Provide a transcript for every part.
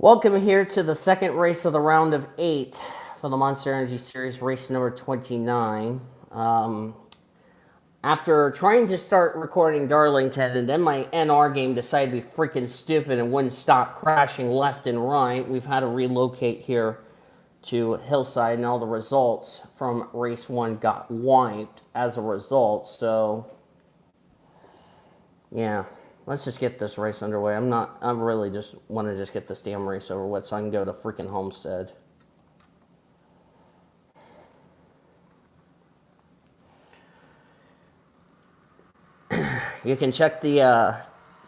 Welcome here to the second race of the round of 8 for the Monster Energy Series, race number 29. After trying to start recording Darlington, and then my NR game decided to be freaking stupid and wouldn't stop crashing left and right, we've had to relocate here to Hillside, and all the results from race 1 got wiped as a result. So, yeah. Let's just get this race underway. I really just want to just get this damn race over with so I can go to freaking Homestead. You can check the,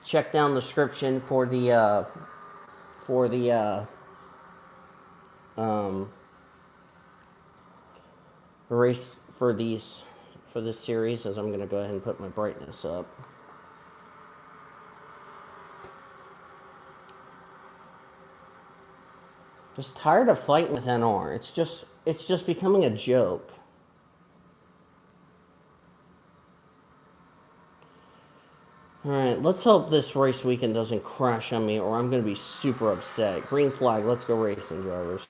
check down the description for the race for this series, as I'm going to go ahead and put my brightness up. Just tired of fighting with NR. It's just becoming a joke. Alright, let's hope this race weekend doesn't crash on me or I'm going to be super upset. Green flag, let's go racing, drivers.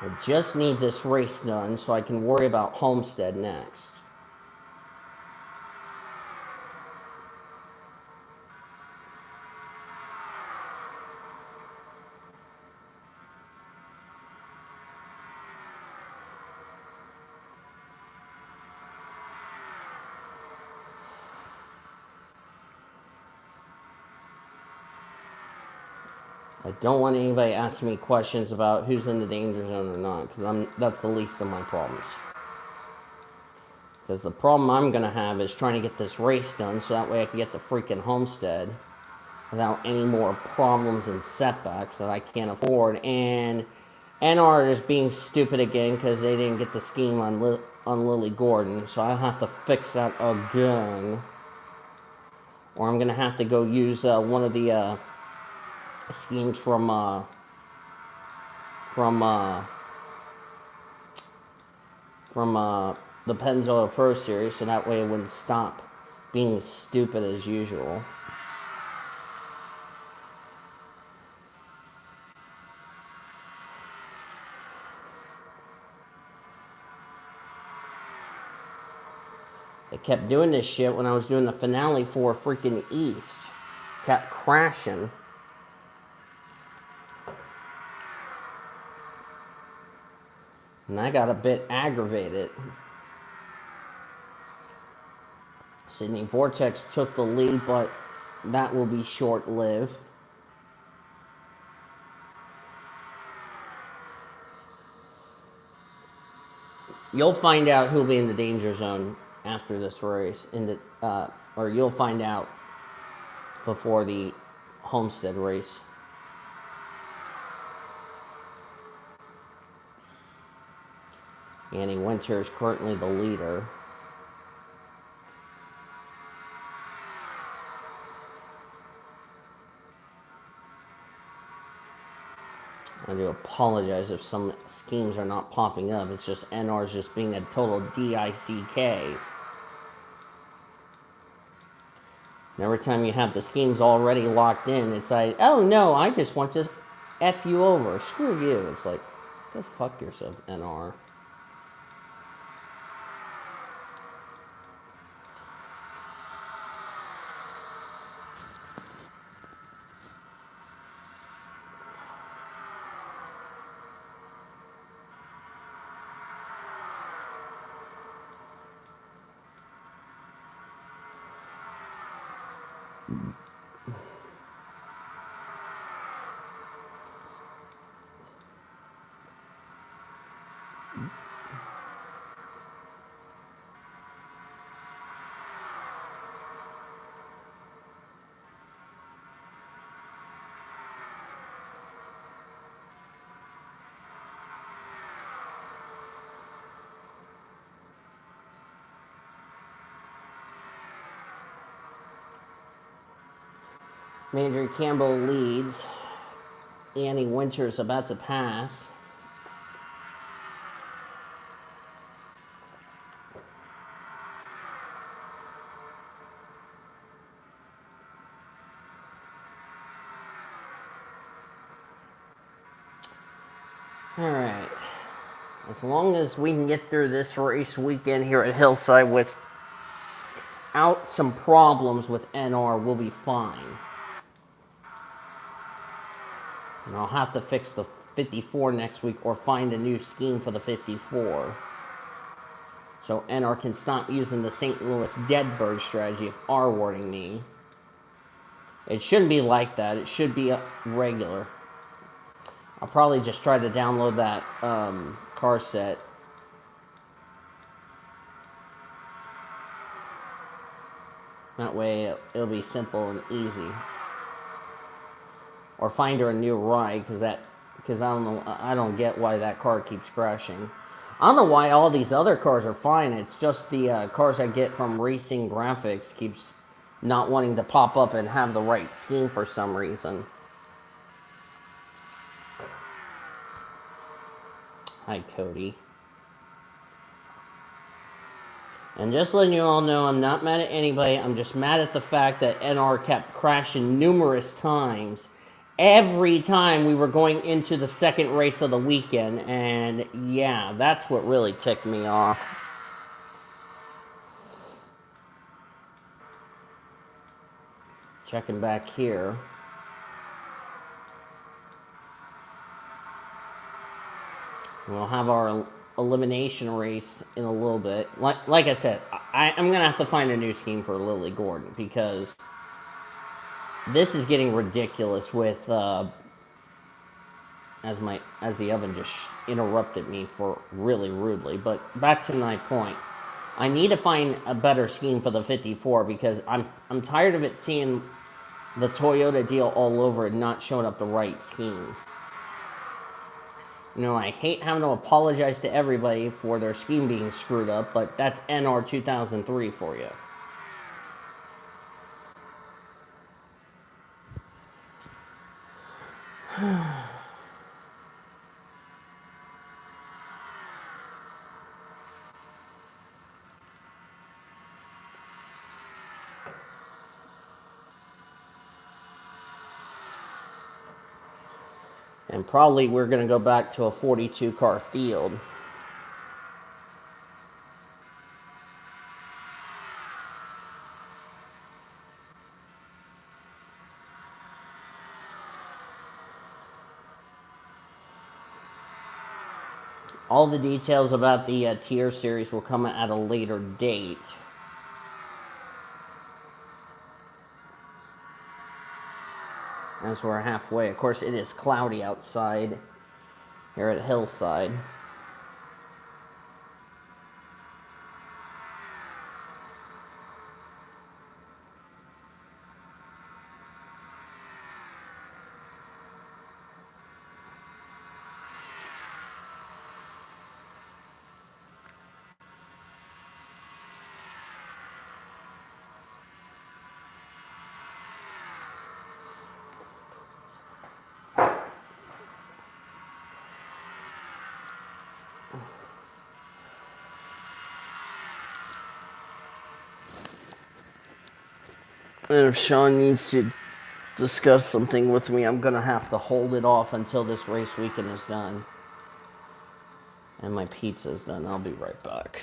I just need this race done so I can worry about Homestead next. I don't want anybody asking me questions about who's in the danger zone or not, because that's the least of my problems. Because the problem I'm going to have is trying to get this race done so that way I can get the freaking Homestead without any more problems and setbacks that I can't afford. And NR is being stupid again because they didn't get the scheme on Lily Gordon, so I have to fix that again. Or I'm going to have to go use one of the schemes from the Pennzoil Pro Series, so that way it wouldn't stop being stupid as usual. They kept doing this shit when I was doing the finale for freaking East. Kept crashing. And I got a bit aggravated. Sydney Vortex took the lead, but that will be short-lived. You'll find out who'll be in the danger zone after this race, or you'll find out before the Homestead race. Annie Winter is currently the leader. I do apologize if some schemes are not popping up. It's just NR's just being a total DICK. And every time you have the schemes already locked in, it's like, oh no, I just want to F you over. Screw you. It's like, go fuck yourself, NR. Major Campbell leads. Annie Winter's about to pass. All right. As long as we can get through this race weekend here at Hillside without some problems with NR, we'll be fine. And I'll have to fix the 54 next week or find a new scheme for the 54. So NR can stop using the St. Louis Deadbird strategy of R-wording me. It shouldn't be like that. It should be regular. I'll probably just try to download that car set. That way it'll be simple and easy. Or find her a new ride, because I don't get why that car keeps crashing. I don't know why all these other cars are fine. It's just the cars I get from Racing Graphics keeps not wanting to pop up and have the right scheme for some reason. Hi, Cody. And just letting you all know, I'm not mad at anybody. I'm just mad at the fact that NR kept crashing numerous times every time we were going into the second race of the weekend. And yeah, that's what really ticked me off. Checking back here. We'll have our elimination race in a little bit. Like I said, I'm going to have to find a new scheme for Lily Gordon, because this is getting ridiculous with, as the oven just interrupted me for really rudely. But back to my point. I need to find a better scheme for the 54, because I'm tired of it seeing the Toyota deal all over and not showing up the right scheme. You know, I hate having to apologize to everybody for their scheme being screwed up, but that's NR 2003 for you. And probably we're going to go back to a 42 car field. All the details about the tier series will come at a later date. As we're halfway. Of course, it is cloudy outside here at Hillside. And if Sean needs to discuss something with me, I'm going to have to hold it off until this race weekend is done. And my pizza's done. I'll be right back.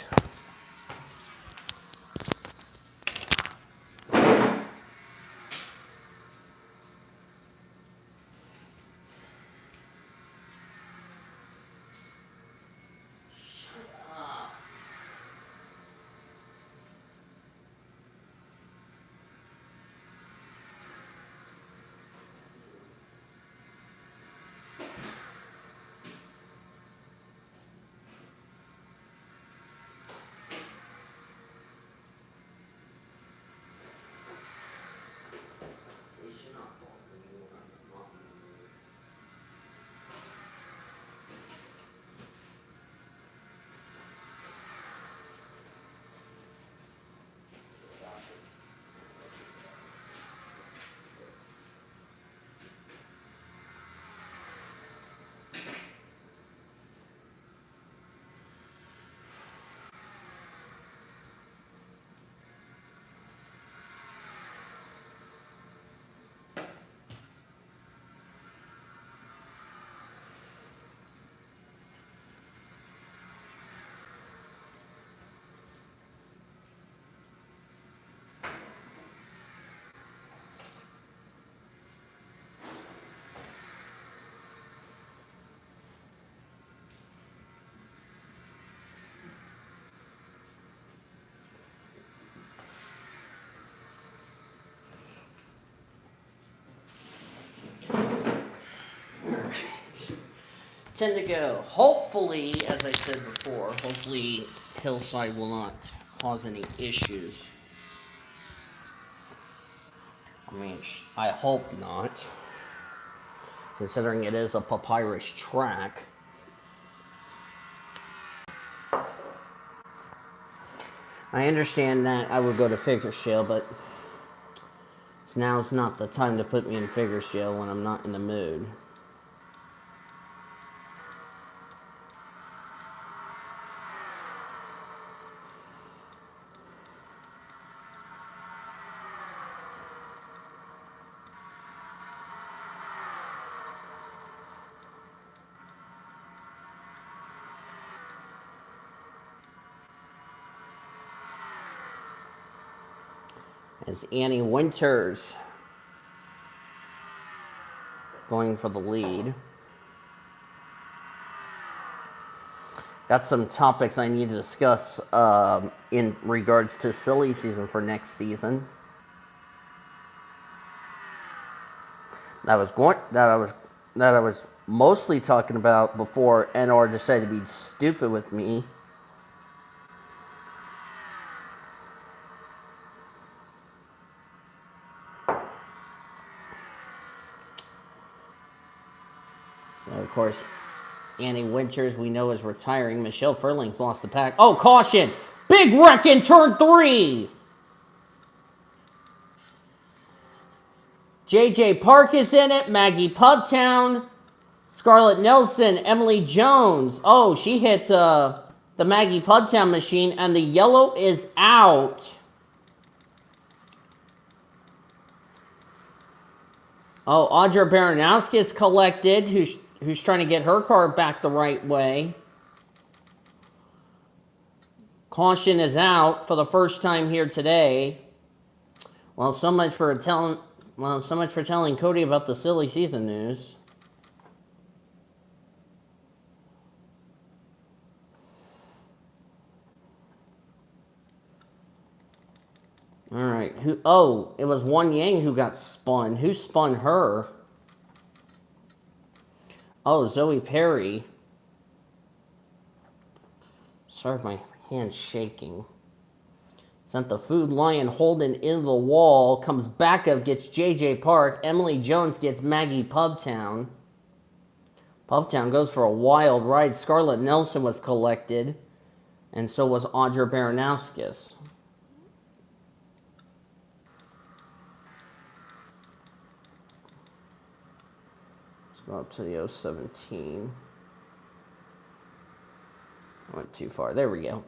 tend to go. Hopefully, as I said before, hopefully Hillside will not cause any issues. I mean, I hope not, considering it is a papyrus track. I understand that I would go to figure jail, but now's not the time to put me in figure jail when I'm not in the mood. As Annie Winters going for the lead. Got some topics I need to discuss in regards to silly season for next season. That I was mostly talking about before NR decided to be stupid with me. So of course, Annie Winters, we know, is retiring. Michelle Furling's lost the pack. Oh, caution! Big wreck in turn 3! JJ Park is in it. Maggie Pubtown. Scarlett Nelson. Emily Jones. Oh, she hit the Maggie Pubtown machine, and the yellow is out. Oh, Audra Baranowski is collected, who's trying to get her car back the right way. Caution is out for the first time here today. Well, so much for telling Cody about the silly season news. All right. Oh, it was Wan Yang who got spun. Who spun her? Oh, Zoe Perry. Sorry, my hand's shaking. Sent the Food Lion Holden into the wall. Comes back up, gets JJ Park. Emily Jones gets Maggie Pubtown. Pubtown goes for a wild ride. Scarlett Nelson was collected. And so was Audra Baranowskis. Let's go up to the 017. I went too far. There we go.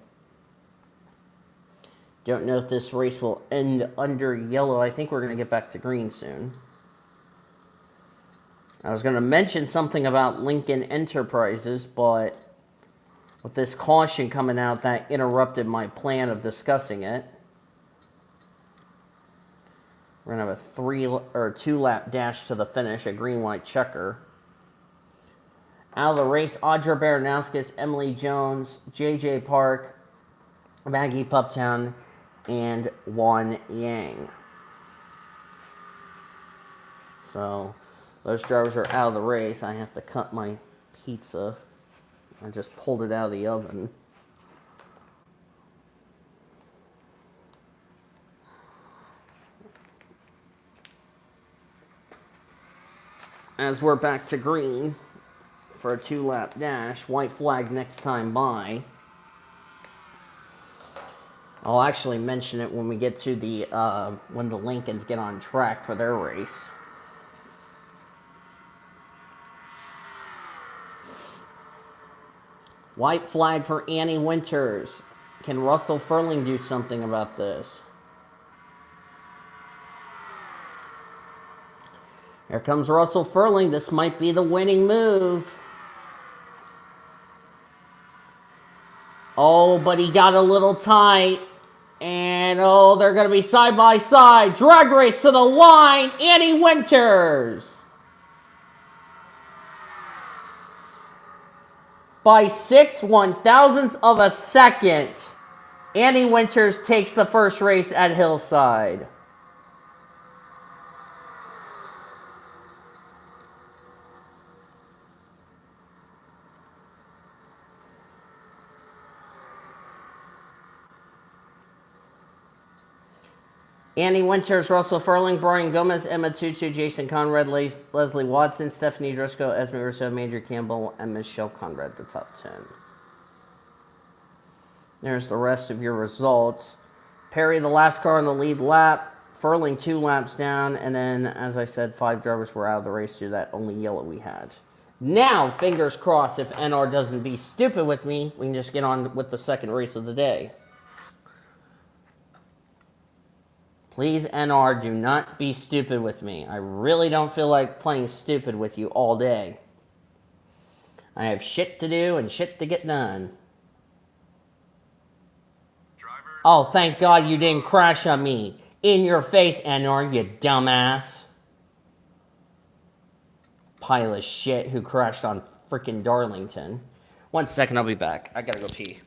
Don't know if this race will end under yellow. I think we're going to get back to green soon. I was going to mention something about Lincoln Enterprises, but with this caution coming out, that interrupted my plan of discussing it. We're going to have a 2-lap dash to the finish, a green-white checker. Out of the race, Audra Baranowskis, Emily Jones, JJ Park, Maggie Pubtown, and Wan Yang. So those drivers are out of the race. I have to cut my pizza. I just pulled it out of the oven. As we're back to green for a 2-lap dash, white flag next time by. I'll actually mention it when we get to the when the Lincolns get on track for their race. White flag for Annie Winters. Can Russell Furling do something about this? Here comes Russell Furling. This might be the winning move. Oh, but he got a little tight. And, oh, they're going to be side by side. Drag race to the line. Annie Winters. By 6/1000ths of a second, Annie Winters takes the first race at Hillside. Andy Winters, Russell Furling, Brian Gomez, Emma Tutu, Jason Conrad, Leslie Watson, Stephanie Driscoll, Esme Rousseau, Major Campbell, and Michelle Conrad, the top 10. There's the rest of your results. Perry, the last car on the lead lap. Furling 2 laps down. And then, as I said, 5 drivers were out of the race due to that only yellow we had. Now, fingers crossed, if NR doesn't be stupid with me, we can just get on with the second race of the day. Please, NR, do not be stupid with me. I really don't feel like playing stupid with you all day. I have shit to do and shit to get done. Oh, thank God you didn't crash on me. In your face, NR, you dumbass. Pile of shit who crashed on freaking Darlington. 1 second, I'll be back. I gotta go pee.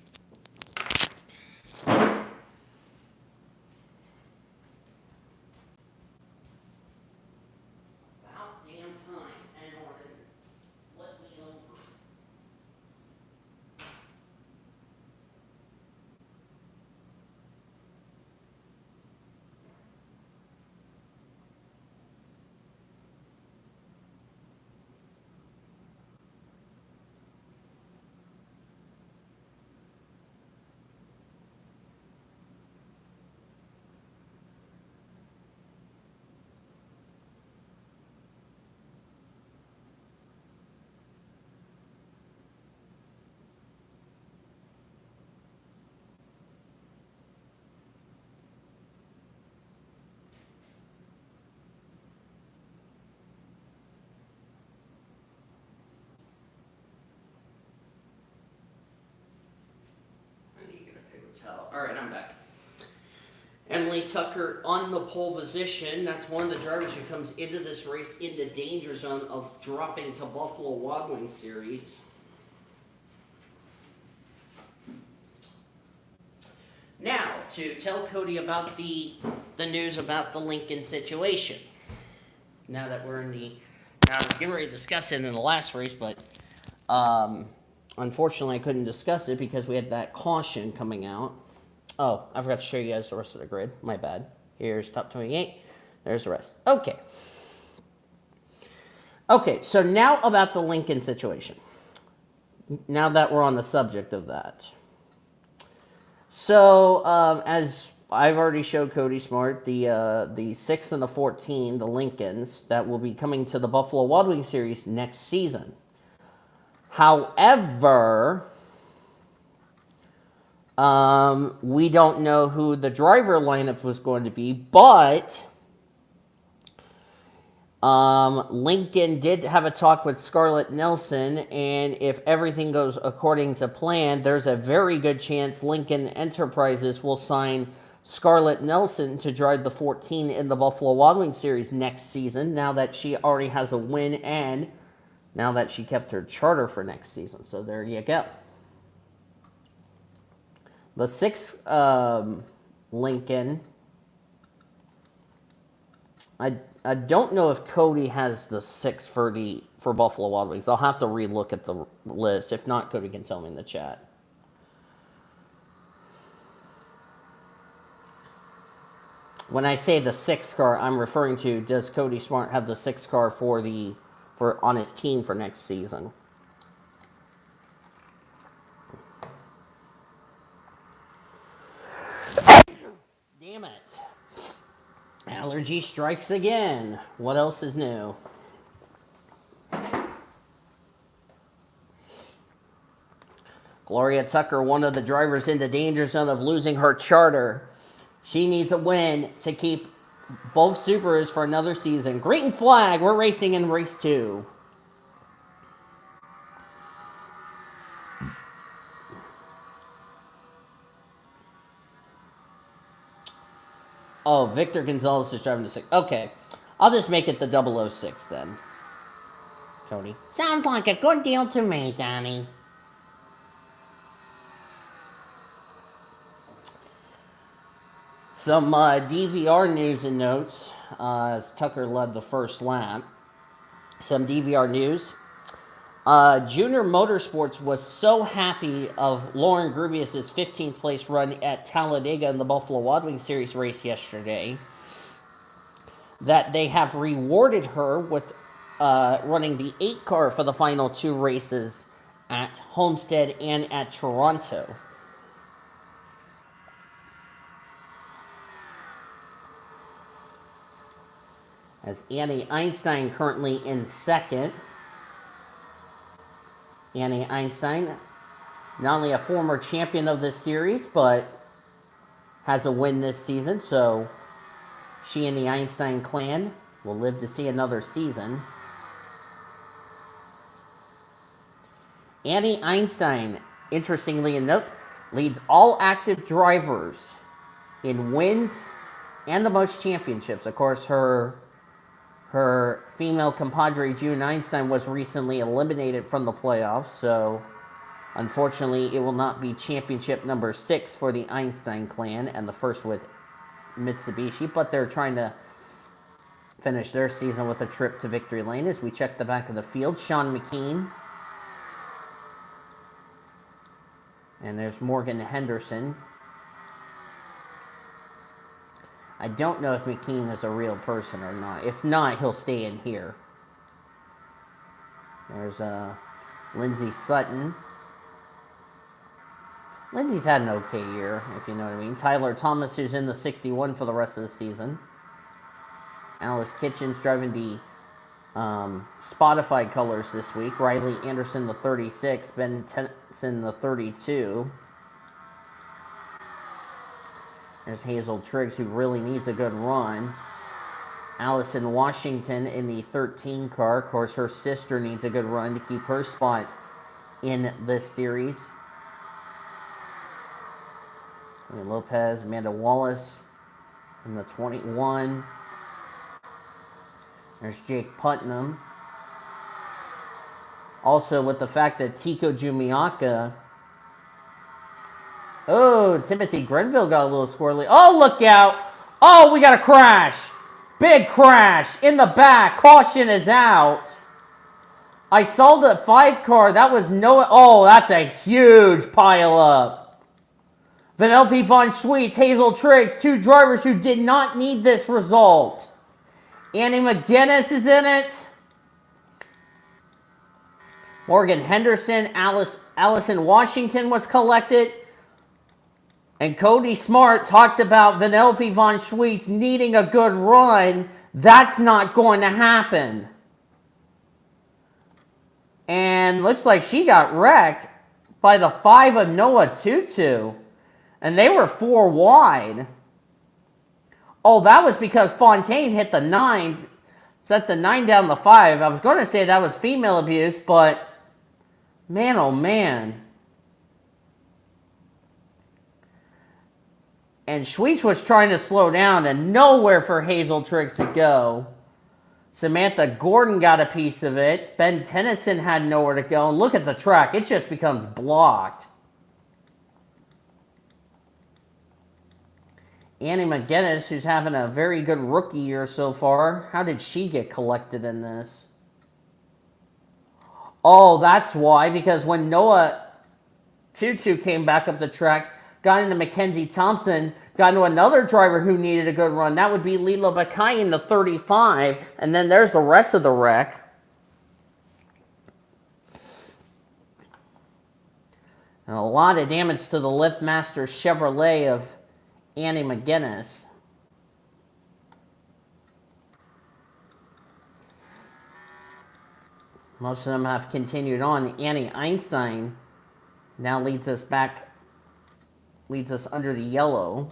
All right, I'm back. Emily Tucker on the pole position. That's one of the drivers who comes into this race in the danger zone of dropping to Buffalo Wild Wings Series. Now, to tell Cody about the news about the Lincoln situation. Now that we're in the... Now, I was getting ready to discuss it in the last race, but unfortunately I couldn't discuss it because we had that caution coming out. Oh, I forgot to show you guys the rest of the grid. My bad. Here's top 28. There's the rest. Okay. Okay, so now about the Lincoln situation. Now that we're on the subject of that. So, as I've already showed Cody Smart, the 6 and the 14, the Lincolns, that will be coming to the Buffalo Wild Wings Series next season. However... we don't know who the driver lineup was going to be, but Lincoln did have a talk with Scarlett Nelson, and if everything goes according to plan, there's a very good chance Lincoln Enterprises will sign Scarlett Nelson to drive the 14 in the Buffalo Wild Wings Series next season, now that she already has a win and now that she kept her charter for next season. So there you go. The 6 Lincoln, I don't know if Cody has the 6 for Buffalo Wild Wings. I'll have to relook at the list. If not, Cody can tell me in the chat. When I say the 6 car, I'm referring to, does Cody Smart have the 6 car for on his team for next season? Damn it. Allergy strikes again. What else is new? Gloria Tucker, one of the drivers in the danger zone of losing her charter. She needs a win to keep both Subarus for another season. Green flag. We're racing in race 2. Oh, Victor Gonzalez is driving the 6. Okay. I'll just make it the 006 then. Cody. Sounds like a good deal to me, Donnie. Some DVR news and notes as Tucker led the first lap. Some DVR news. Junior Motorsports was so happy of Lauren Grubius' 15th place run at Talladega in the Buffalo Wild Wings Series race yesterday that they have rewarded her with running the 8 car for the final 2 races at Homestead and at Toronto. As Annie Einstein currently in second. Annie Einstein, not only a former champion of this series, but has a win this season, so she and the Einstein clan will live to see another season. Annie Einstein, interestingly enough, leads all active drivers in wins and the most championships. Of course, her female compadre, June Einstein, was recently eliminated from the playoffs, so unfortunately it will not be championship number 6 for the Einstein clan and the first with Mitsubishi, but they're trying to finish their season with a trip to victory lane. As we check the back of the field, Sean McKean. And there's Morgan Henderson. I don't know if McKean is a real person or not. If not, he'll stay in here. There's Lindsey Sutton. Lindsey's had an okay year, if you know what I mean. Tyler Thomas, who's in the 61 for the rest of the season. Alice Kitchens driving the Spotify colors this week. Riley Anderson, the 36. Ben Tennyson, the 32. There's Hazel Triggs, who really needs a good run. Allison Washington in the 13 car. Of course, her sister needs a good run to keep her spot in this series. Lopez, Amanda Wallace in the 21. There's Jake Putnam. Also, with the fact that Tico Jumiaka... Oh, Timothy Grenville got a little squirrely. Oh, look out. Oh, we got a crash. Big crash in the back. Caution is out. I saw the 5 car. That was no... Oh, that's a huge pile up. Vanellope Von Schweetz, Hazel Triggs, 2 drivers who did not need this result. Annie McGinnis is in it. Morgan Henderson, Allison Washington was collected. And Cody Smart talked about Vanellope Von Schweetz needing a good run. That's not going to happen. And looks like she got wrecked by the 5 of Noah Tutu. And they were 4 wide. Oh, that was because Fontaine hit the 9. Set the 9 down the 5. I was going to say that was female abuse, but man, oh man. And Schweetz was trying to slow down and nowhere for Hazel Triggs to go. Samantha Gordon got a piece of it. Ben Tennyson had nowhere to go. And look at the track. It just becomes blocked. Annie McGinnis, who's having a very good rookie year so far. How did she get collected in this? Oh, that's why. Because when Noah Tutu came back up the track, got into Mackenzie Thompson, got into another driver who needed a good run. That would be Lila Bakai in the 35. And then there's the rest of the wreck. And a lot of damage to the LiftMaster Chevrolet of Annie McGinnis. Most of them have continued on. Annie Einstein now leads us under the yellow.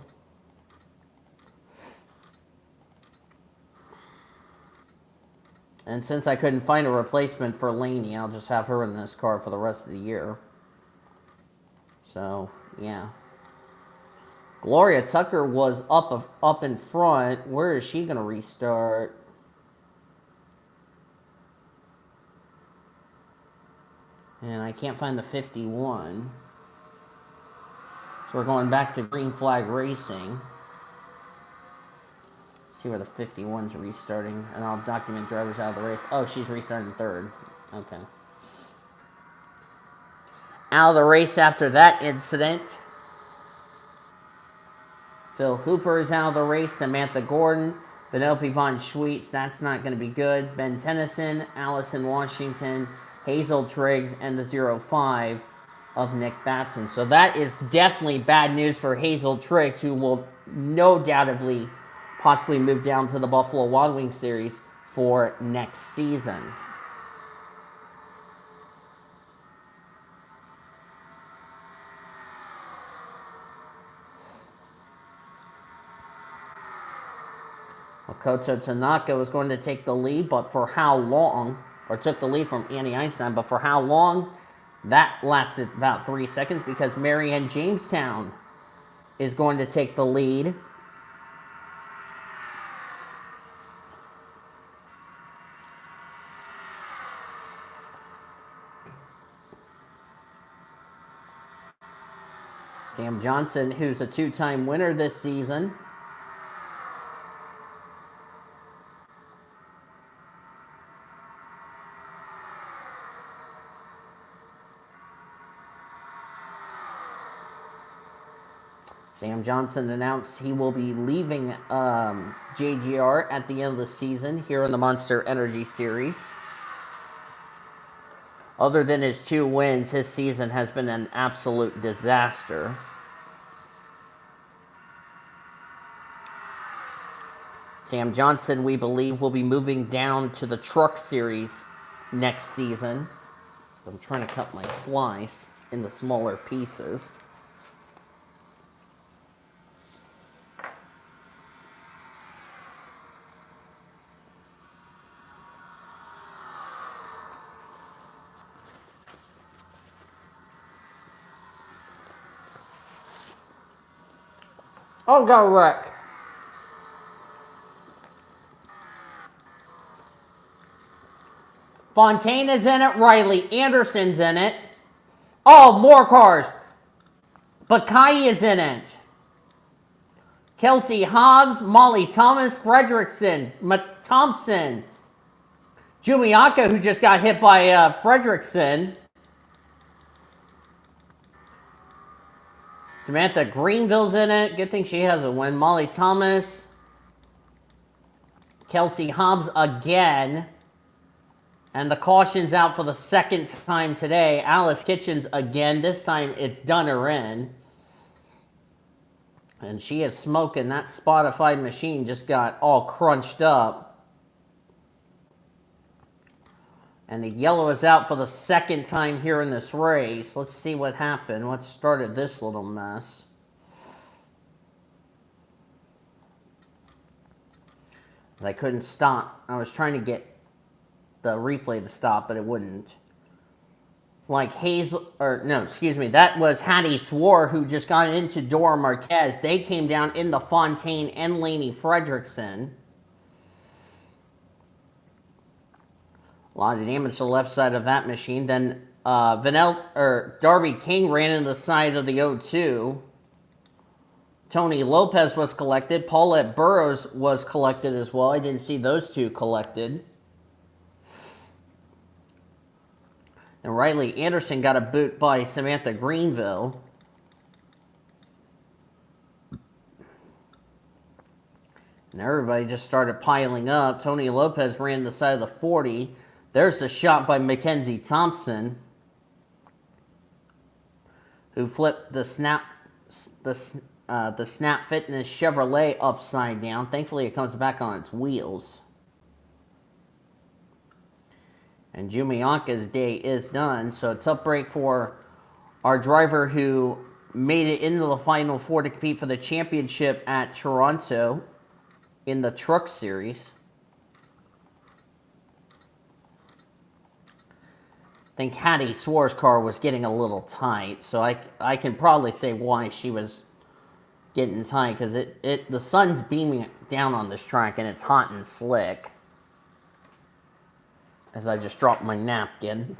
And since I couldn't find a replacement for Laney, I'll just have her in this car for the rest of the year. So, yeah. Gloria Tucker was up in front. Where is she going to restart? And I can't find the 51. So we're going back to Green Flag Racing. See where the 51's restarting. And I'll document drivers out of the race. Oh, she's restarting 3rd. Okay. Out of the race after that incident. Phil Hooper is out of the race. Samantha Gordon. Vanellope Von Schweetz, that's not going to be good. Ben Tennyson, Allison Washington, Hazel Triggs, and the 0-5 of Nick Batson. So that is definitely bad news for Hazel Triggs, who will no doubtedly possibly move down to the Buffalo Wild Wings series for next season. Makoto Tanaka was going to take the lead, but for how long? Or took the lead from Annie Einstein, but for how long? That lasted about 3 seconds because Marianne Jamestown is going to take the lead. Sam Johnson, who's a 2-time winner this season. Sam Johnson announced he will be leaving JGR at the end of the season here in the Monster Energy Series. Other than his 2 wins, his season has been an absolute disaster. Sam Johnson, we believe, will be moving down to the Truck Series next season. I'm trying to cut my slice into smaller pieces. Oh, got a wreck. Fontaine is in it. Riley Anderson's in it. Oh, more cars. Bakai is in it. Kelsey Hobbs, Molly Thomas, Fredrickson, Thompson. Jumiaka, who just got hit by Fredrickson. Samantha Greenville's in it. Good thing she has a win. Molly Thomas. Kelsey Hobbs again. And the caution's out for the 2nd time today. Alice Kitchens again. This time it's done her in. And she is smoking. That Spotify machine just got all crunched up. And the yellow is out for the 2nd time here in this race. Let's see what happened. What started this little mess? I couldn't stop. I was trying to get the replay to stop, but it wouldn't. It's like that was Hattie Swore, who just got into Dora Marquez. They came down in the Fontaine and Laney Fredrickson. A lot of damage to the left side of that machine. Then Darby King ran in the side of the 0-2. Tony Lopez was collected. Paulette Burrows was collected as well. I didn't see those 2 collected. And Riley Anderson got a boot by Samantha Greenville. And everybody just started piling up. Tony Lopez ran the side of the 40. There's the shot by Mackenzie Thompson, who flipped the Snap Fitness Chevrolet upside down. Thankfully, it comes back on its wheels. And Jumianka's day is done, so a tough break for our driver who made it into the Final Four to compete for the championship at Toronto in the Truck Series. I think Hattie Sware's car was getting a little tight, so I can probably say why she was getting tight, because the sun's beaming down on this track and it's hot and slick. As I just dropped my napkin.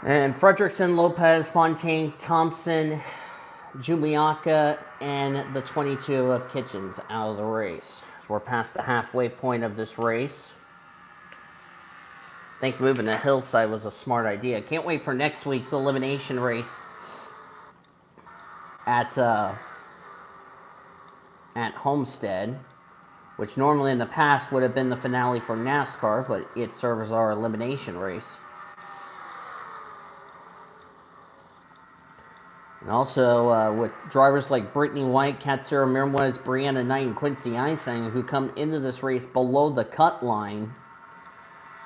And Fredrickson, Lopez, Fontaine, Thompson, Juliaka, and the 22 of Kitchens out of the race. So we're past the halfway point of this race. I think moving to Hillside was a smart idea. Can't wait for next week's elimination race at Homestead, which normally in the past would have been the finale for NASCAR, but it serves as our elimination race. And also with drivers like Brittany White, Katsura Mirwes, Brianna Knight, and Quincy Einstein, who come into this race below the cut line,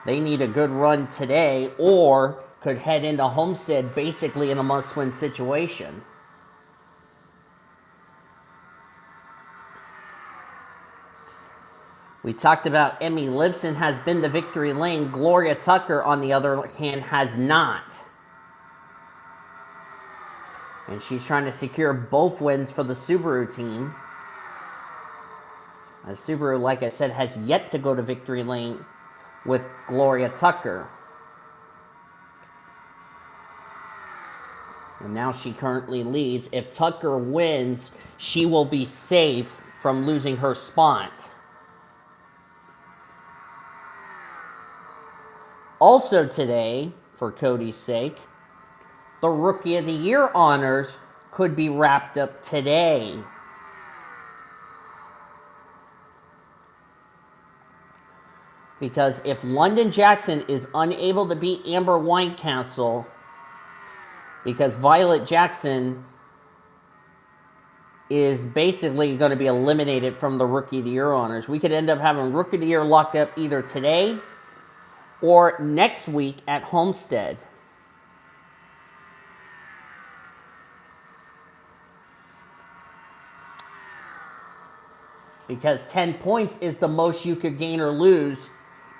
they need a good run today or could head into Homestead basically in a must-win situation. We talked about Emmy Lipson has been to victory lane. Gloria Tucker, on the other hand, has not. And she's trying to secure both wins for the Subaru team. As Subaru, like I said, has yet to go to victory lane with Gloria Tucker. And now she currently leads. If Tucker wins, she will be safe from losing her spot. Also today, for Cody's sake, the Rookie of the Year honors could be wrapped up today. Because if London Jackson is unable to beat Amber Whitecastle, because Violet Jackson is basically going to be eliminated from the Rookie of the Year honors, we could end up having Rookie of the Year locked up either today or next week at Homestead. Because 10 points is the most you could gain or lose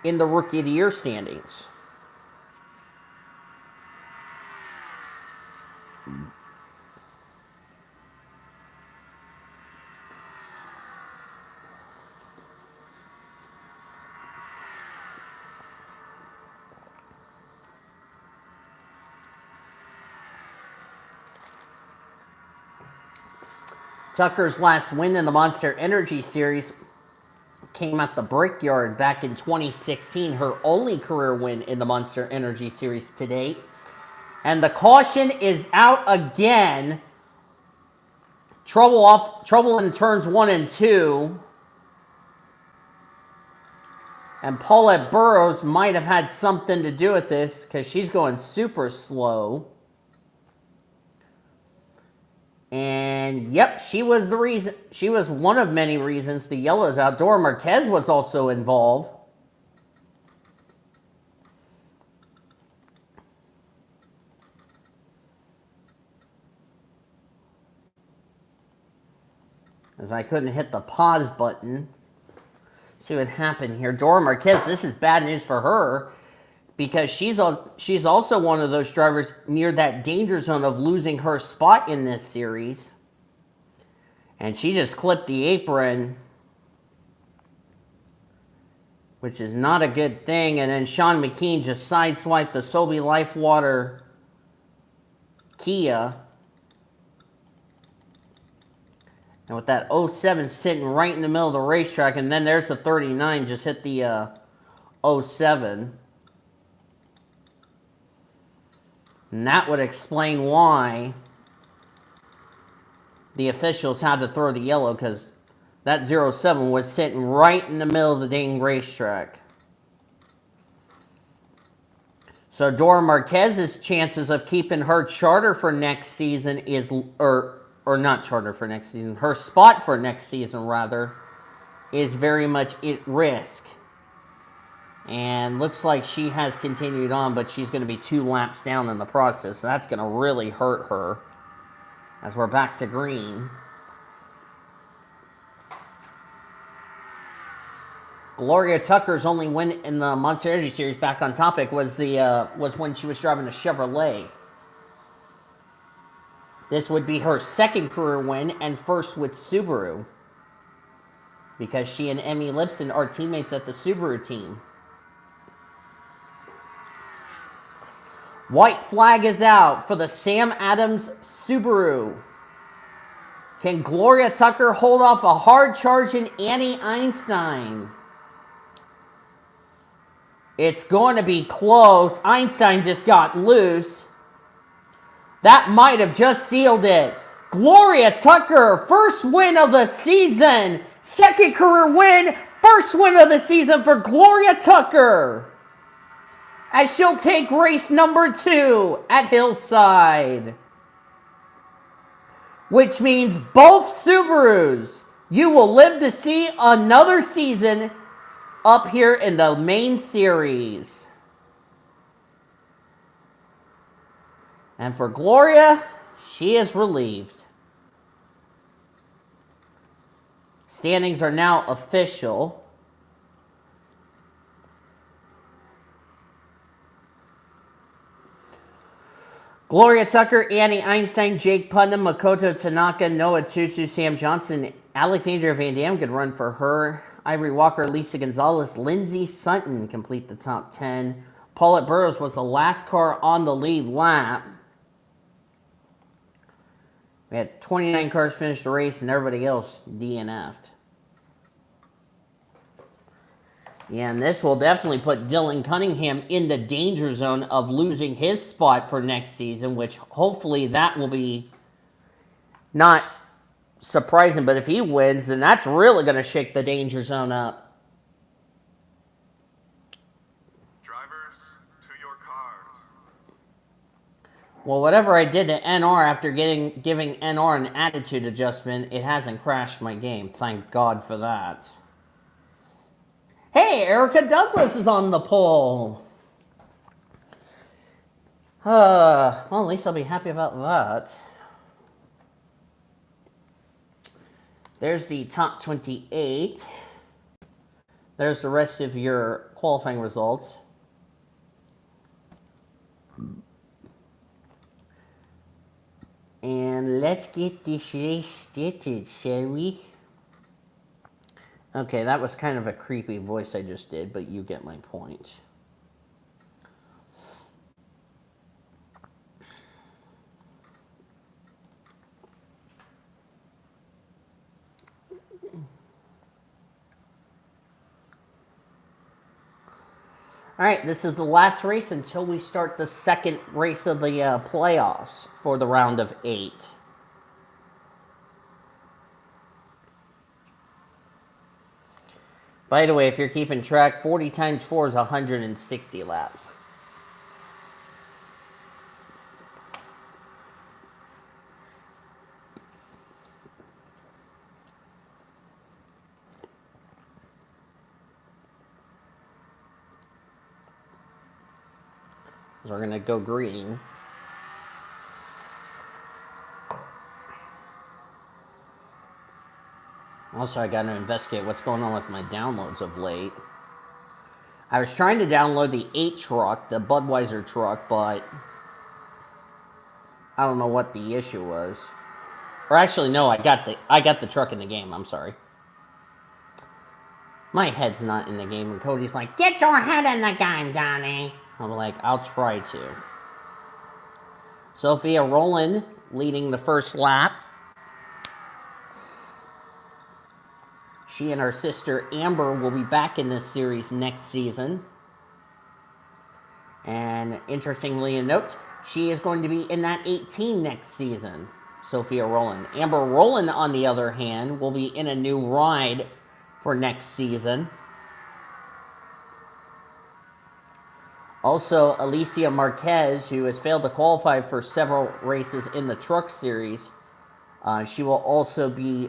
in the Rookie of the Year standings. Tucker's last win in the Monster Energy Series came at the Brickyard back in 2016, her only career win in the Monster Energy Series to date. And the caution is out again. Trouble in turns 1 and 2. And Paulette Burrows might have had something to do with this because she's going super slow. And yep, she was the reason. She was one of many reasons the yellow's out. Dora Marquez was also involved. As I couldn't hit the pause button. See what happened here. Dora Marquez, this is bad news for her. Because she's also one of those drivers near that danger zone of losing her spot in this series. And she just clipped the apron, which is not a good thing. And then Sean McKean just sideswiped the Sobe Lifewater Kia. And with that 07 sitting right in the middle of the racetrack, and then there's the 39 just hit the 07. And that would explain why the officials had to throw the yellow, because that 07 was sitting right in the middle of the dang racetrack. So Dora Marquez's chances of keeping her charter for next season is, or not charter for next season, her spot for next season rather, is very much at risk. And looks like she has continued on, but she's going to be 2 laps down in the process. So that's going to really hurt her as we're back to green. Gloria Tucker's only win in the Monster Energy Series, back on topic, was when she was driving a Chevrolet. This would be her second career win and first with Subaru, because she and Emmy Lipson are teammates at the Subaru team. White flag is out for the Sam Adams Subaru. Can Gloria Tucker hold off a hard-charging Annie Einstein? It's going to be close. Einstein just got loose. That might have just sealed it. Gloria Tucker, first win of the season. Second career win, first win of the season for Gloria Tucker, as she'll take race number 2 at Hillside. Which means both Subarus, you will live to see another season up here in the main series. And for Gloria, she is relieved. Standings are now official. Gloria Tucker, Annie Einstein, Jake Putnam, Makoto Tanaka, Noah Tutu, Sam Johnson, Alexandria Van Dam, good run for her. Ivory Walker, Lisa Gonzalez, Lindsay Sutton complete the top 10. Paulette Burrows was the last car on the lead lap. We had 29 cars finish the race and everybody else DNF'd. Yeah, and this will definitely put Dylan Cunningham in the danger zone of losing his spot for next season, which hopefully that will be not surprising. But if he wins, then that's really going to shake the danger zone up. Drivers, to your cars. Well, whatever I did to NR after giving NR an attitude adjustment, it hasn't crashed my game. Thank God for that. Hey, Erica Douglas is on the pole. Well, at least I'll be happy about that. There's the top 28. There's the rest of your qualifying results. And let's get this race started, shall we? Okay, that was kind of a creepy voice I just did, but you get my point. All right, this is the last race until we start the second race of the playoffs for the round of 8. By the way, if you're keeping track, 40 times 4 is 160 laps. So we're going to go green. Also, I got to investigate what's going on with my downloads of late. I was trying to download the 8 truck, the Budweiser truck, but I don't know what the issue was. Or actually, no, I got the truck in the game. I'm sorry. My head's not in the game, and Cody's like, "Get your head in the game, Donnie." I'm like, "I'll try to." Sophia Rowland leading the first lap. She and her sister Amber will be back in this series next season. And interestingly enough, she is going to be in that 18 next season, Sophia Rowland. Amber Rowland, on the other hand, will be in a new ride for next season. Also, Alicia Marquez, who has failed to qualify for several races in the truck series, she will also be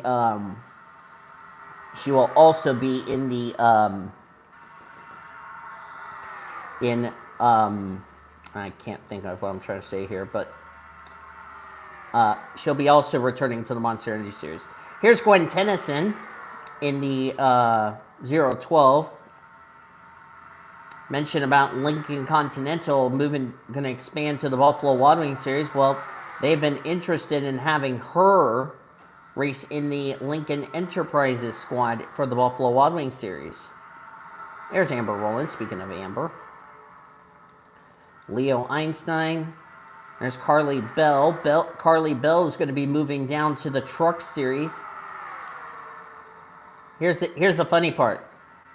in the I can't think of what I'm trying to say here, but she'll be also returning to the Monster Energy Series. Here's Gwen Tennyson in the 012. Mention about Lincoln Continental going to expand to the Buffalo Wild Wings Series. Well, they've been interested in having her race in the Lincoln Enterprises squad for the Buffalo Wild Wings Series. There's Amber Rowland, speaking of Amber. Leo Einstein. There's Carly Bell. Carly Bell is going to be moving down to the Truck Series. Here's the funny part.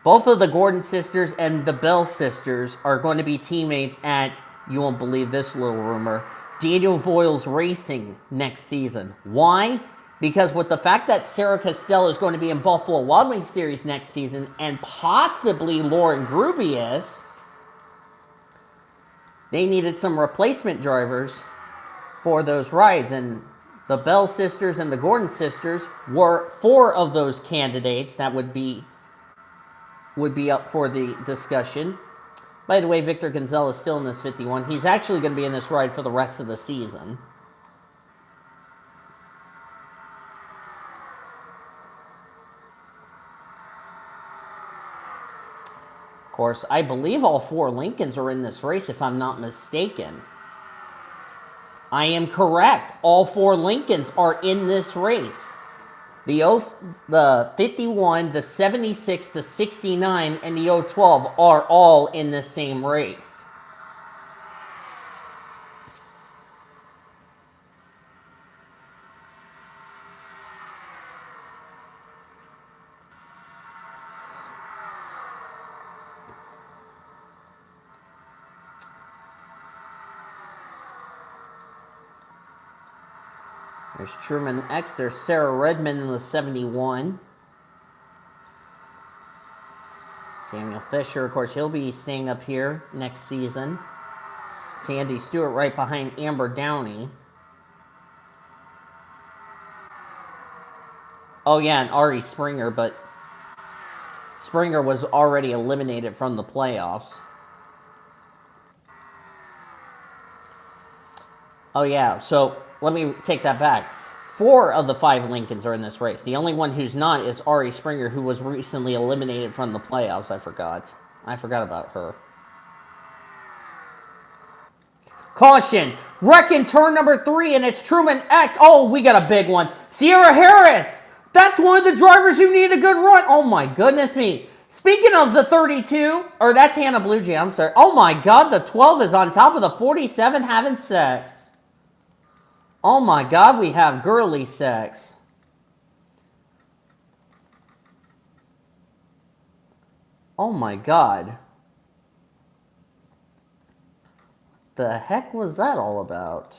Both of the Gordon sisters and the Bell sisters are going to be teammates at, you won't believe this little rumor, Daniel Voiles Racing next season. Why? Because with the fact that Sarah Costello is going to be in Buffalo Wild Wings Series next season, and possibly Lauren Grubius, they needed some replacement drivers for those rides. And the Bell sisters and the Gordon sisters were 4 of those candidates that would be up for the discussion. By the way, Victor Gonzalez is still in this 51. He's actually going to be in this ride for the rest of the season. Of course, I believe all 4 Lincolns are in this race, if I'm not mistaken. I am correct. All 4 Lincolns are in this race. The 51, the 76, the 69, and the 012 are all in the same race. There's Truman X. There's Sarah Redmond in the 71. Samuel Fisher, of course, he'll be staying up here next season. Sandy Stewart right behind Amber Downey. Oh, yeah, and Ari Springer, but Springer was already eliminated from the playoffs. Oh, yeah, so let me take that back. 4 of the 5 Lincolns are in this race. The only one who's not is Ari Springer, who was recently eliminated from the playoffs. I forgot about her. Caution! Wreck in turn number 3, and it's Truman X. Oh, we got a big one. Sierra Harris! That's one of the drivers who need a good run. Oh, my goodness me. Speaking of the 32, or that's Hannah Blue Jay, I'm sorry. Oh, my God, the 12 is on top of the 47 having sex. Oh my God, we have girly sex. Oh my God. The heck was that all about?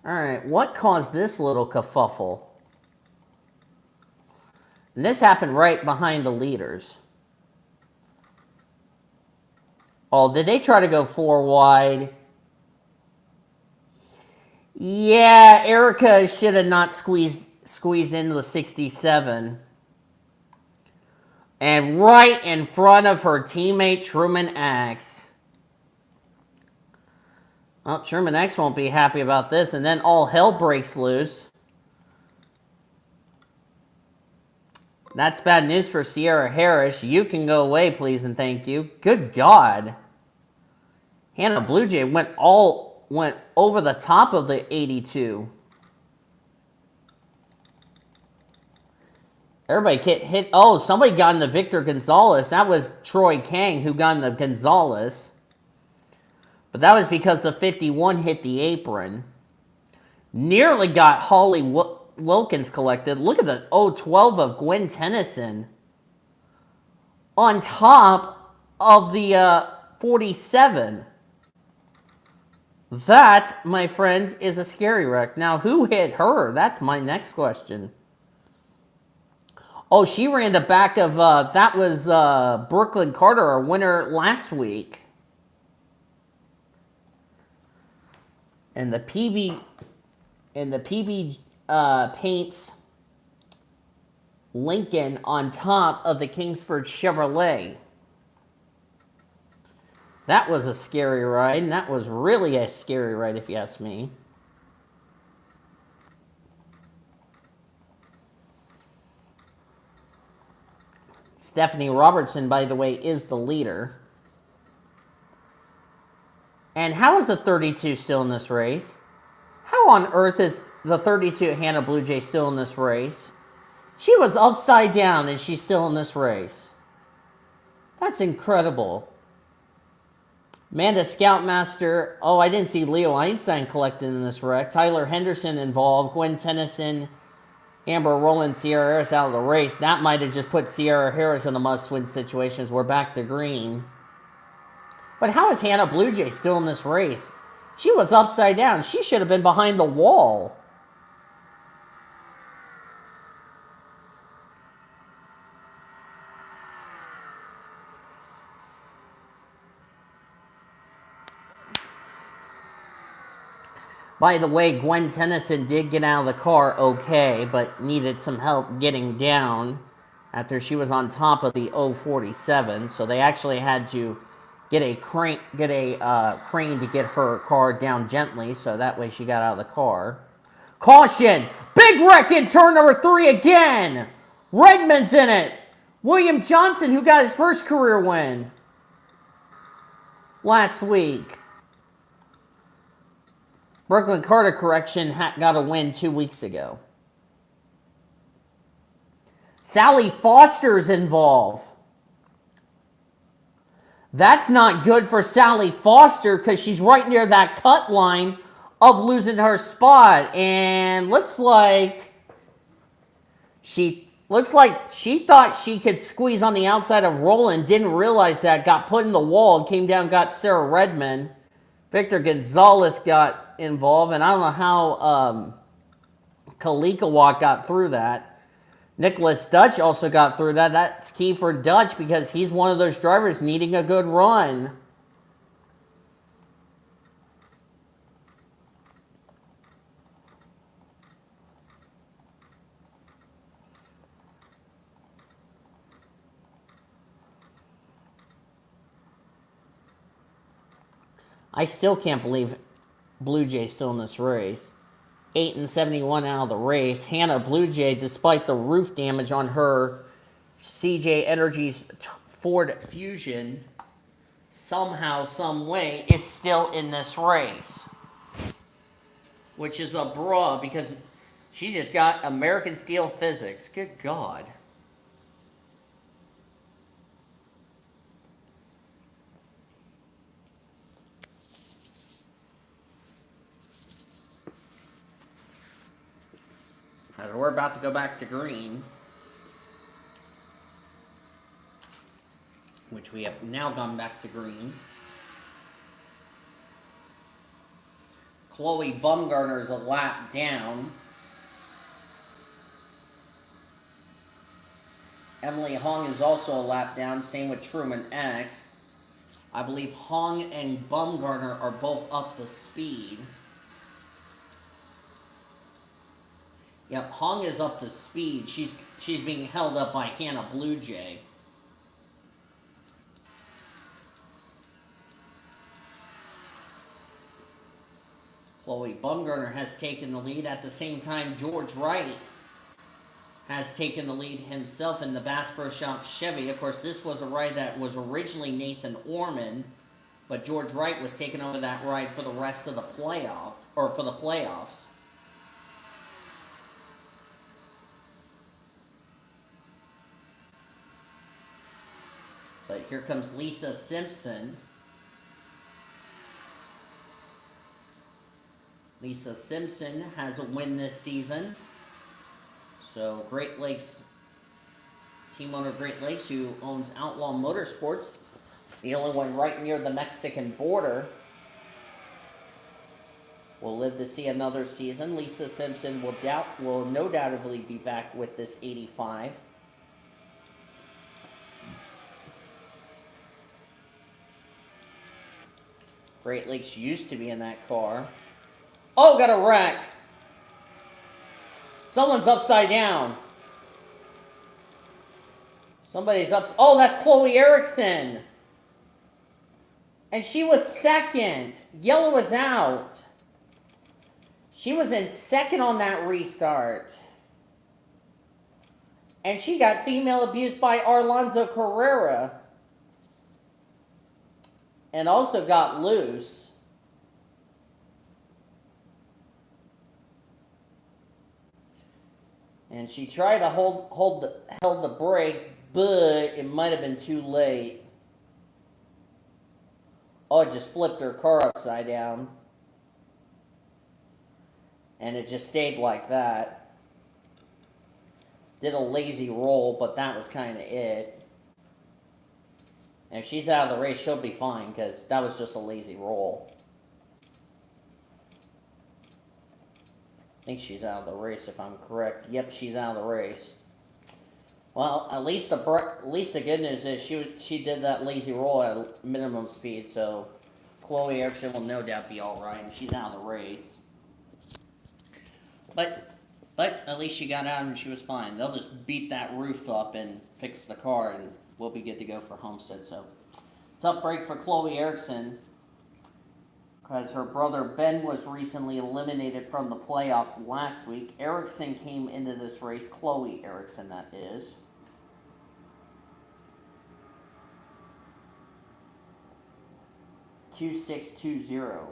Alright, what caused this little kerfuffle? And this happened right behind the leaders. Oh, did they try to go 4 wide? Yeah, Erica should have not squeezed into the 67. And right in front of her teammate, Truman X. Well, Truman X won't be happy about this, and then all hell breaks loose. That's bad news for Sierra Harris. You can go away, please, and thank you. Good God. Hannah Blue Jay went over the top of the 82. Everybody hit. Oh, somebody got in the Victor Gonzalez. That was Troy Kang who got in the Gonzalez. But that was because the 51 hit the apron. Nearly got Holly Wilkins collected. Look at the 012 of Gwen Tennyson. On top of the 47. That, my friends, is a scary wreck. Now, who hit her? That's my next question. Oh, she ran the back of, that was Brooklyn Carter, our winner last week. And the PB paints Lincoln on top of the Kingsford Chevrolet. That was a scary ride, and that was really a scary ride if you ask me. Stephanie Robertson, by the way, is the leader. And how is the 32 still in this race? How on earth is the 32 Hannah Blue Jay still in this race? She was upside down and she's still in this race. That's incredible. Amanda Scoutmaster. Oh, I didn't see Leo Einstein collected in this wreck. Tyler Henderson involved. Gwen Tennyson. Amber Rowland, Sierra Harris out of the race. That might have just put Sierra Harris in a must-win situation as we're back to green. But how is Hannah Blue Jay still in this race? She was upside down. She should have been behind the wall. By the way, Gwen Tennyson did get out of the car okay, but needed some help getting down after she was on top of the 047. So they actually had to get a crane to get her car down gently, so that way she got out of the car. Caution! Big wreck in turn number 3 again! Redmond's in it! William Johnson, who got his first career win last week. Brooklyn Carter Correction got a win 2 weeks ago. Sally Foster's involved. That's not good for Sally Foster because she's right near that cut line of losing her spot. And looks like she thought she could squeeze on the outside of Roland, didn't realize that, got put in the wall, came down, got Sarah Redmond. Victor Gonzalez got involved, and I don't know how Kalikawak got through that. Nicholas Dutch also got through that. That's key for Dutch because he's one of those drivers needing a good run. I still can't believe Blue Jay's still in this race. 8-71 out of the race. Hannah Blue Jay, despite the roof damage on her CJ Energy's Ford Fusion, somehow, some way, is still in this race. Which is a bra because she just got American Steel Physics. Good God. We're about to go back to green, which we have now gone back to green. Chloe Bumgarner's a lap down. Emily Hong is also a lap down, same with Truman X. I believe Hong and Bumgarner are both up to speed. Yep, Hong is up to speed. She's being held up by Hannah Blue Jay. Chloe Bumgarner has taken the lead. At the same time, George Wright has taken the lead himself in the Bass Pro Shop Chevy. Of course, this was a ride that was originally Nathan Orman, but George Wright was taking over that ride for the rest of the playoffs. But here comes Lisa Simpson. Lisa Simpson has a win this season. So Great Lakes, team owner Great Lakes, who owns Outlaw Motorsports, the only one right near the Mexican border, will live to see another season. Lisa Simpson will no doubtedly be back with this 85. Great Lakes used to be in that car. Oh, got a wreck. Someone's upside down. Somebody's up. Oh, that's Chloe Erickson. And she was second. Yellow is out. She was in second on that restart. And she got female abuse by Arlonzo Carrera. And also got loose. And she tried to held the brake, but it might have been too late. Oh, it just flipped her car upside down. And it just stayed like that. Did a lazy roll, but that was kind of it. And if she's out of the race, she'll be fine, because that was just a lazy roll. I think she's out of the race if I'm correct. Yep, she's out of the race. Well, at least the good news is she did that lazy roll at minimum speed, so Chloe Erickson will no doubt be all right. And she's out of the race. But at least she got out and she was fine. They'll just beat that roof up and fix the car, and we'll be good to go for Homestead. So tough break for Chloe Erickson, because her brother Ben was recently eliminated from the playoffs last week. Erickson came into this race, Chloe Erickson that is. .2620.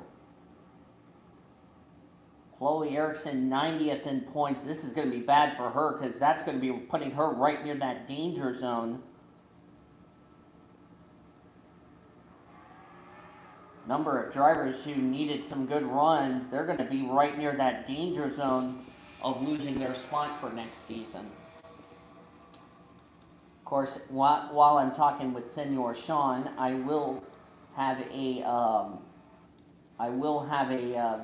Chloe Erickson 90th in points. This is going to be bad for her because that's going to be putting her right near that danger zone. Number of drivers who needed some good runs, they're going to be right near that danger zone of losing their spot for next season. Of course, while I'm talking with Senor Sean, I will have a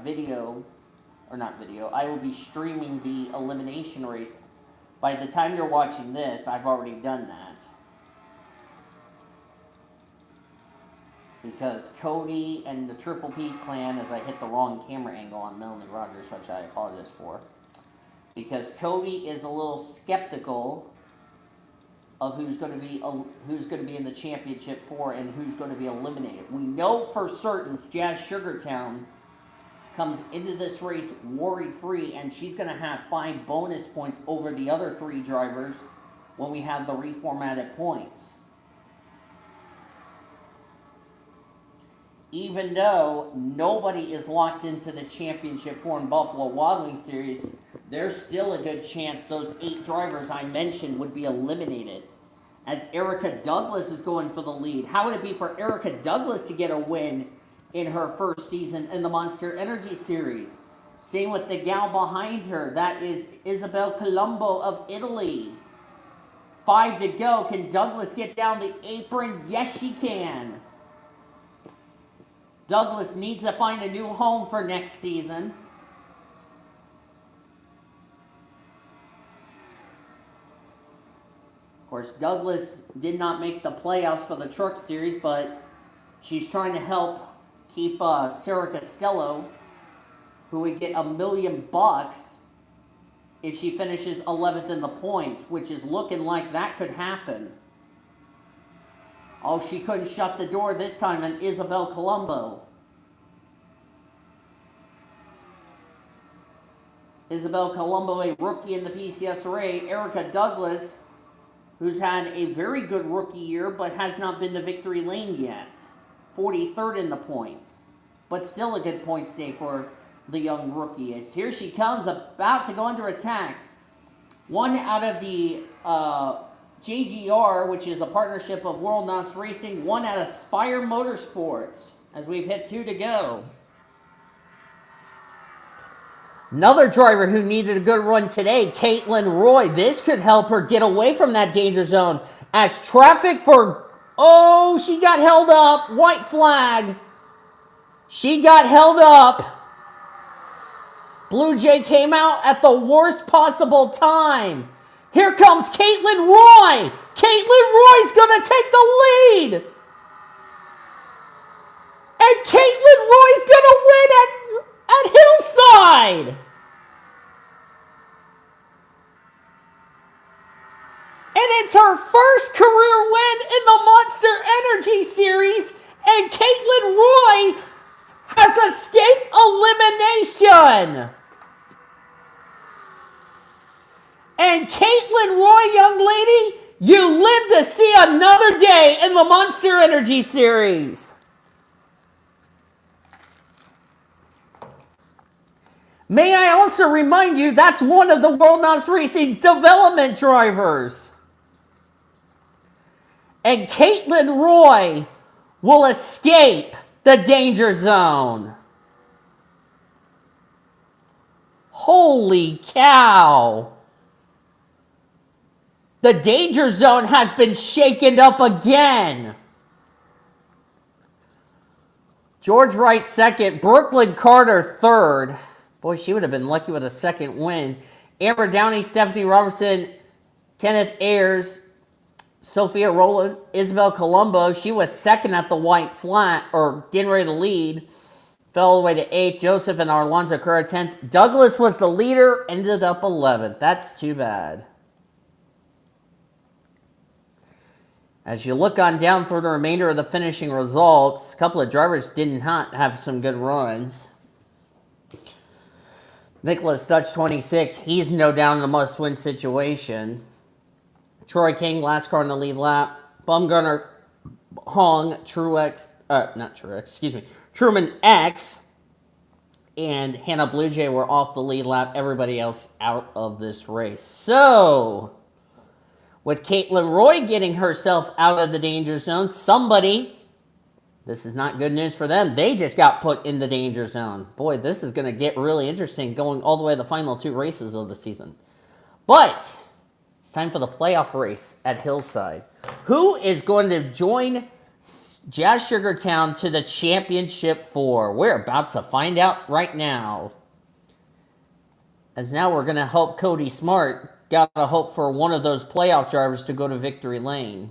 video, or not video, I will be streaming the elimination race. By the time you're watching this, I've already done that. Because Cody and the Triple P clan, as I hit the wrong camera angle on Melanie Rogers, which I apologize for. Because Cody is a little skeptical of who's going to be in the championship for and who's going to be eliminated. We know for certain Jazz Sugartown comes into this race worry-free, and she's going to have 5 bonus points over the other 3 drivers when we have the reformatted points. Even though nobody is locked into the championship for in Buffalo Wild Wings Series, there's still a good chance those 8 drivers I mentioned would be eliminated. As Erica Douglas is going for the lead. How would it be for Erica Douglas to get a win in her first season in the Monster Energy Series? Same with the gal behind her. That is Isabel Colombo of Italy. 5 to go. Can Douglas get down the apron? Yes, she can. Douglas needs to find a new home for next season. Of course, Douglas did not make the playoffs for the Truck Series, but she's trying to help keep Sarah Costello, who would get $1 million if she finishes 11th in the points, which is looking like that could happen. Oh, she couldn't shut the door this time on Isabel Colombo. Isabel Colombo, a rookie in the PCSRA. Erica Douglas, who's had a very good rookie year, but has not been to victory lane yet. 43rd in the points. But still a good points day for the young rookie. As here she comes, about to go under attack. One out of the JGR, which is a partnership of World NOS Racing. One out of Spire Motorsports, as we've hit 2 to go. Another driver who needed a good run today, Caitlin Roy. This could help her get away from that danger zone. As traffic for... Oh, she got held up. White flag. She got held up. Blue Jay came out at the worst possible time. Here comes Caitlin Roy. Caitlin Roy's going to take the lead. And Caitlin Roy's going to win at Hillside. And it's her first career win in the Monster Energy Series. And Caitlin Roy has escaped elimination. And Caitlin Roy, young lady, you live to see another day in the Monster Energy Series. May I also remind you, that's one of the World NOS Racing's development drivers. And Caitlin Roy will escape the danger zone. Holy cow. The danger zone has been shaken up again. George Wright second, Brooklyn Carter third. Boy, she would have been lucky with a second win. Amber Downey, Stephanie Robertson, Kenneth Ayers, Sophia Rowland, Isabel Colombo. She was second at the white flat, or getting ready to lead. Fell all the way to 8th. Joseph and Alonzo Curra 10th. Douglas was the leader, ended up 11th. That's too bad. As you look on down through the remainder of the finishing results, a couple of drivers did not have some good runs. Nicholas Dutch, 26. He's no doubt in a must-win situation. Troy King, last car in the lead lap. Bumgarner, Hong, Truex, Truman X, and Hannah Blue Jay were off the lead lap. Everybody else out of this race. So, with Caitlin Roy getting herself out of the danger zone, this is not good news for them. They just got put in the danger zone. Boy, this is going to get really interesting going all the way to the final 2 races of the season. But it's time for the playoff race at Hillside. Who is going to join Jazz Sugartown to the championship 4? We're about to find out right now. As now we're going to help Cody Smart. Got to hope for one of those playoff drivers to go to victory lane.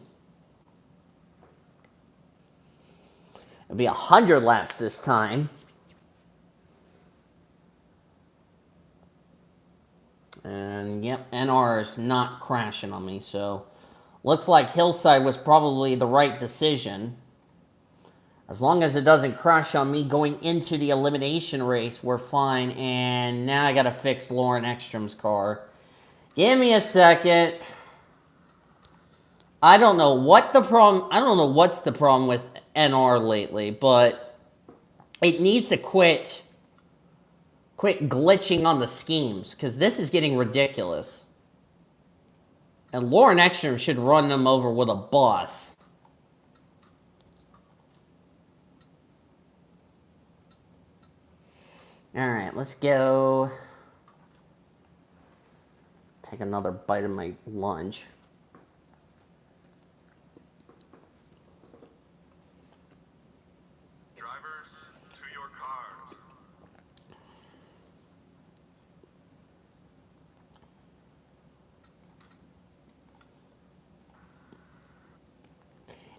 It'll be 100 laps this time. And yep, NR is not crashing on me, so looks like Hillside was probably the right decision. As long as it doesn't crash on me going into the elimination race, we're fine. And now I gotta fix Lauren Ekstrom's car. Give me a second. I don't know what's the problem with NR lately, but it needs to quit glitching on the schemes, because this is getting ridiculous. And Lauren Ekstrom should run them over with a bus. Alright, let's go take another bite of my lunch. Drivers, to your cars.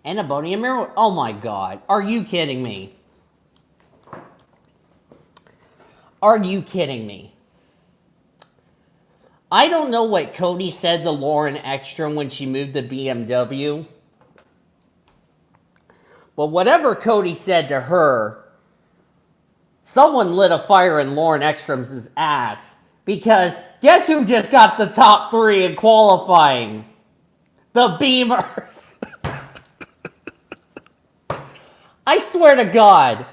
And a Boney Mirror. Oh my god. Are you kidding me? Are you kidding me? I don't know what Cody said to Lauren Ekstrom when she moved to BMW. But whatever Cody said to her, someone lit a fire in Lauren Ekstrom's ass. Because guess who just got the top 3 in qualifying? The Beamers. I swear to God,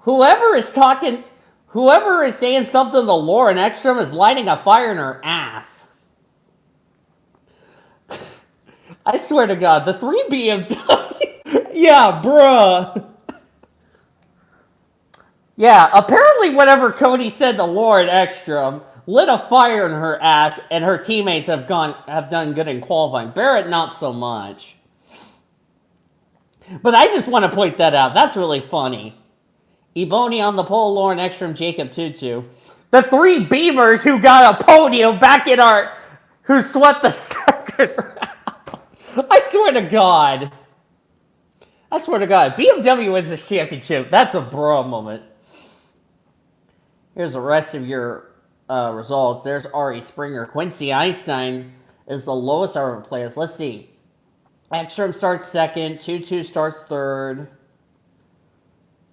whoever is saying something to Lauren Ekstrom is lighting a fire in her ass. I swear to God, the 3 BMWs. Yeah, bruh. Yeah, apparently whatever Cody said to Lauren Ekstrom lit a fire in her ass, and her teammates have done good in qualifying. Barrett, not so much. But I just want to point that out. That's really funny. Ebony on the pole, Lauren Ekstrom, Jacob Tutu. The 3 Beamers who got a podium back in who swept the second round. I swear to God. BMW wins the championship. That's a bro moment. Here's the rest of your results. There's Ari Springer. Quincy Einstein is the lowest out of players. Let's see. Ekstrom starts second. Tutu starts third.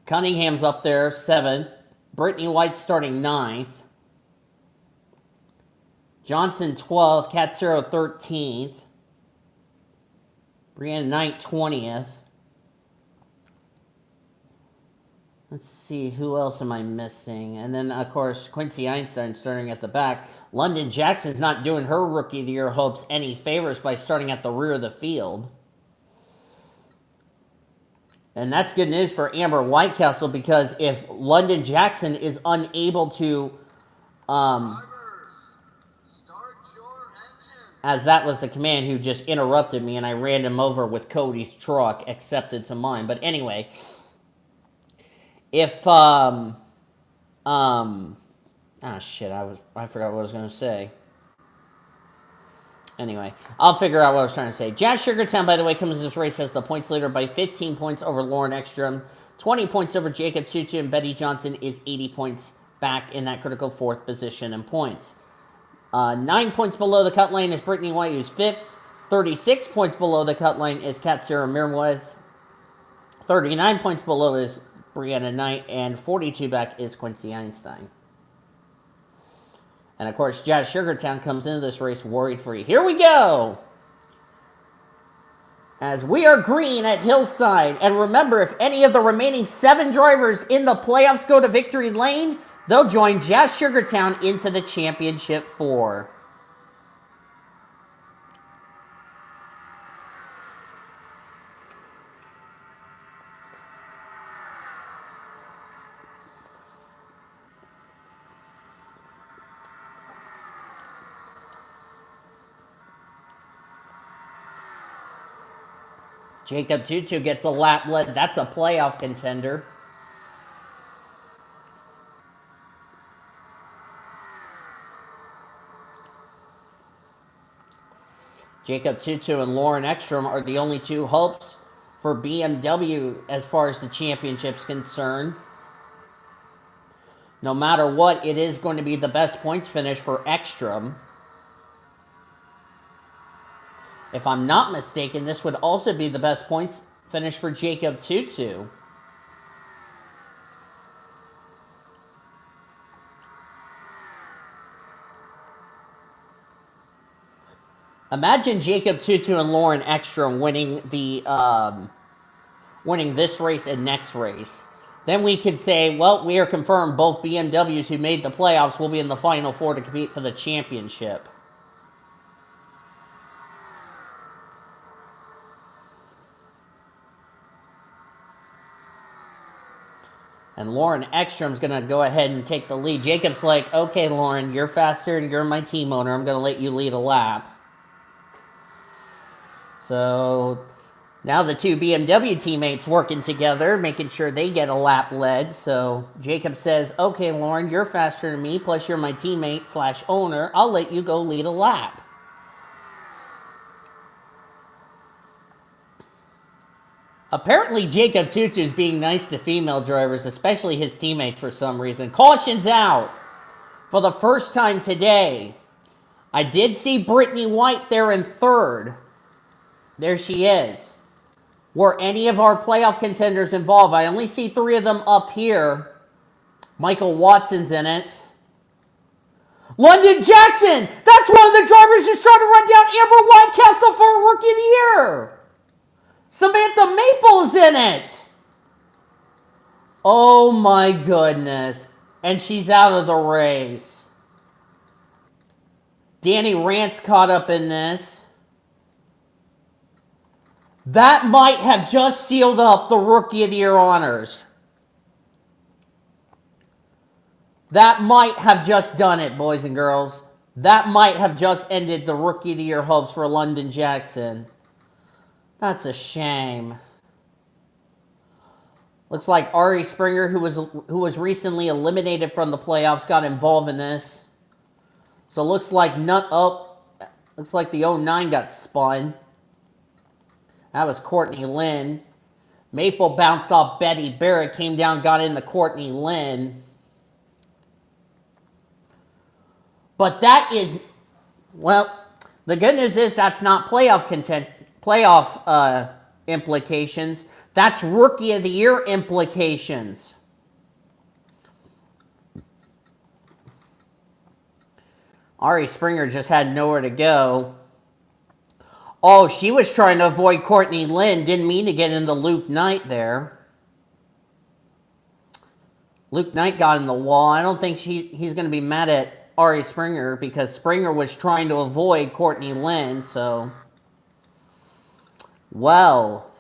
Cunningham's up there, 7th. Brittany White starting 9th. Johnson, 12th. Katsuro, 13th. Brianna Knight, 20th. Let's see, who else am I missing? And then, of course, Quincy Einstein starting at the back. London Jackson's not doing her Rookie of the Year hopes any favors by starting at the rear of the field. And that's good news for Amber Whitecastle, because if London Jackson is unable to, as that was the command who just interrupted me and I ran him over with Cody's truck, accepted to mine. But anyway, if Ah, shit, I forgot what I was going to say. Anyway, I'll figure out what I was trying to say. Jazz Sugartown, by the way, comes to this race as the points leader by 15 points over Lauren Ekstrom, 20 points over Jacob Tutu, and Betty Johnson is 80 points back in that critical fourth position in points. 9 points below the cut line is Brittany White, who's fifth. 36 points below the cut line is Katsura Mirwez. 39 points below is Brianna Knight, and 42 back is Quincy Einstein. And of course, Jazz Sugartown comes into this race worried free. Here we go! As we are green at Hillside. And remember, if any of the remaining 7 drivers in the playoffs go to victory lane, they'll join Jazz Sugartown into the championship 4. Jacob Tutu gets a lap lead. That's a playoff contender. Jacob Tutu and Lauren Ekstrom are the only 2 hopes for BMW as far as the championship's concerned. No matter what, it is going to be the best points finish for Ekstrom. If I'm not mistaken, this would also be the best points finish for Jacob Tutu. Imagine Jacob Tutu and Lauren Ekstrom winning winning this race and next race. Then we could say, well, we are confirmed both BMWs who made the playoffs will be in the Final 4 to compete for the championship. And Lauren Ekstrom's going to go ahead and take the lead. Jacob's like, okay, Lauren, you're faster and you're my team owner. I'm going to let you lead a lap. So now the 2 BMW teammates working together, making sure they get a lap led. So Jacob says, okay, Lauren, you're faster than me, plus you're my teammate / owner. I'll let you go lead a lap. Apparently, Jacob Tutu is being nice to female drivers, especially his teammates for some reason. Caution's out for the first time today. I did see Brittany White there in 3rd. There she is. Were any of our playoff contenders involved? I only see 3 of them up here. Michael Watson's in it. London Jackson! That's one of the drivers who's trying to run down Amber Whitecastle for Rookie of the Year! Samantha Maple's in it! Oh my goodness. And she's out of the race. Danny Rant's caught up in this. That might have just sealed up the Rookie of the Year honors. That might have just done it, boys and girls. That might have just ended the Rookie of the Year hopes for London Jackson. That's a shame. Looks like Ari Springer, who was recently eliminated from the playoffs, got involved in this. So looks like looks like the 09 got spun. That was Courtney Lynn. Maple bounced off Betty Barrett, came down, got into Courtney Lynn. But that is, well, the good news is that's not playoff implications. That's Rookie of the Year implications. Ari Springer just had nowhere to go. Oh, she was trying to avoid Courtney Lynn. Didn't mean to get into Luke Knight there. Luke Knight got in the wall. I don't think he's going to be mad at Ari Springer because Springer was trying to avoid Courtney Lynn, so. Well,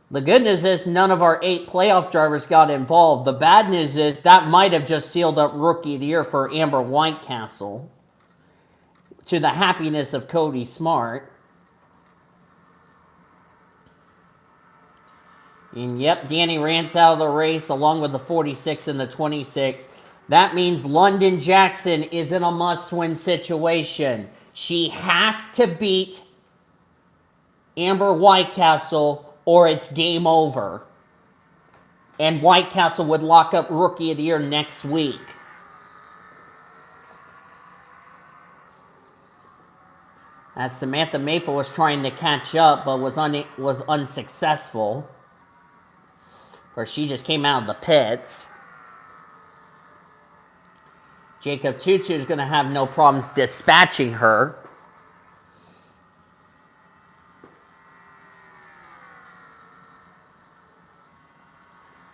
the good news is none of our 8 playoff drivers got involved. The bad news is that might have just sealed up Rookie of the Year for Amber Whitecastle, to the happiness of Cody Smart. And yep, Danny Rant's out of the race along with the 46 and the 26. That means London Jackson is in a must-win situation. She has to beat Amber Whitecastle or it's game over. And Whitecastle would lock up Rookie of the Year next week. As Samantha Maple was trying to catch up but was unsuccessful. Of course, she just came out of the pits. Jacob Tutu is going to have no problems dispatching her.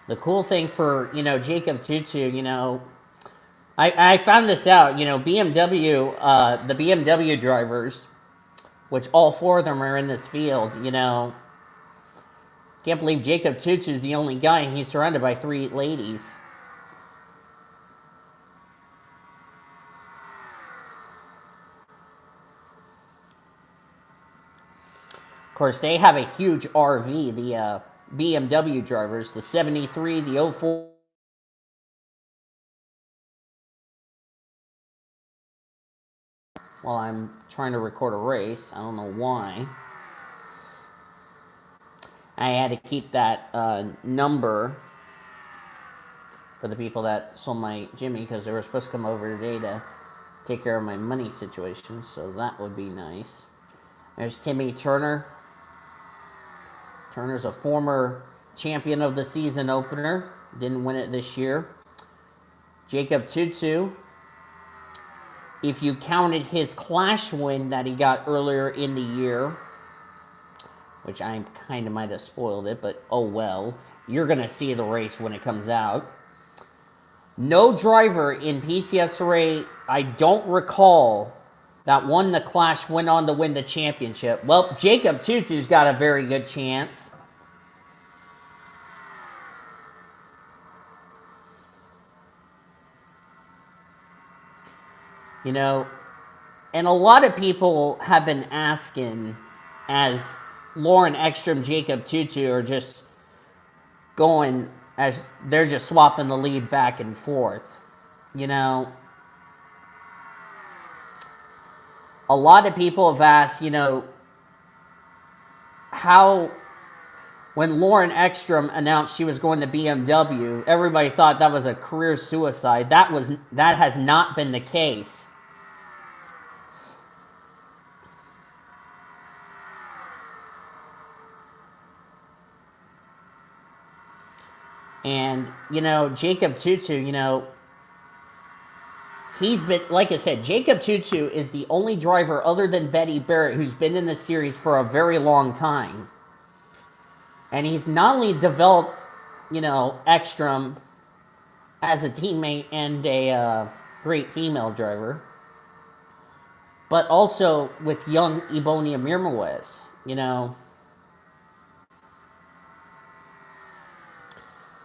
The cool thing for, Jacob Tutu, I found this out, BMW, the BMW drivers, which all four of them are in this field, can't believe Jacob Tutu is the only guy and he's surrounded by 3 ladies. Of course, they have a huge RV, the BMW drivers, the 73, the 04. While I'm trying to record a race, I don't know why. I had to keep that number for the people that sold my Jimmy because they were supposed to come over today to take care of my money situation, so that would be nice. There's Timmy Turner. Turner's a former champion of the season opener. Didn't win it this year. Jacob Tutu, if you counted his Clash win that he got earlier in the year, which I kind of might have spoiled it, but oh well. You're going to see the race when it comes out. No driver in PCS Array, I don't recall, that won the Clash went on to win the championship. Well, Jacob Tutu's got a very good chance. And a lot of people have been asking, as Lauren Ekstrom, Jacob Tutu are just going, as they're just swapping the lead back and forth. A lot of people have asked, how, when Lauren Ekstrom announced she was going to BMW, everybody thought that was a career suicide. That has not been the case. And, Jacob Tutu, he's been, like I said, Jacob Tutu is the only driver other than Betty Barrett who's been in the series for a very long time. And he's not only developed, Ekstrom as a teammate and a great female driver, but also with young Ibonia Mirmawez,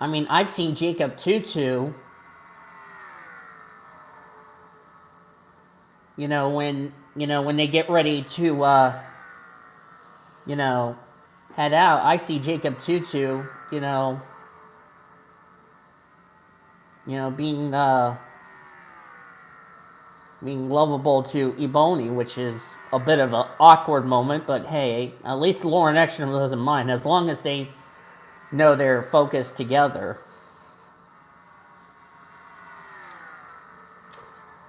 I mean, I've seen Jacob Tutu, when they get ready to, head out, I see Jacob Tutu, being lovable to Ebony, which is a bit of an awkward moment, but hey, at least Lauren Ekstrom doesn't mind, as long as they know they're focused together.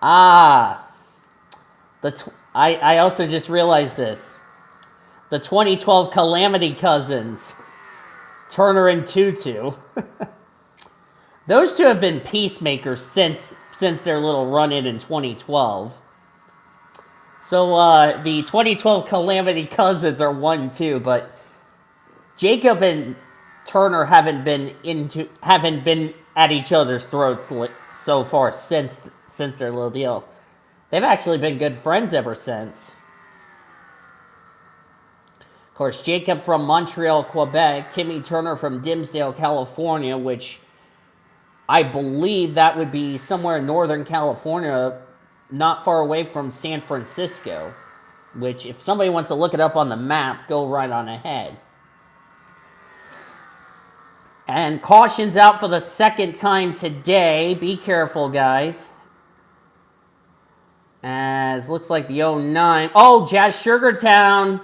I also just realized this. The 2012 Calamity Cousins, Turner and Tutu. Those two have been peacemakers since their little run-in 2012. So the 2012 Calamity Cousins are 1-2, but Jacob and Turner haven't been at each other's throats so far since their little deal. They've actually been good friends ever since. Of course, Jacob from Montreal, Quebec, Timmy Turner from Dimsdale, California, which I believe that would be somewhere in Northern California, not far away from San Francisco, which if somebody wants to look it up on the map, go right on ahead. And caution's out for the second time today. Be careful, guys. As looks like the 09. Oh, Jazz Sugartown.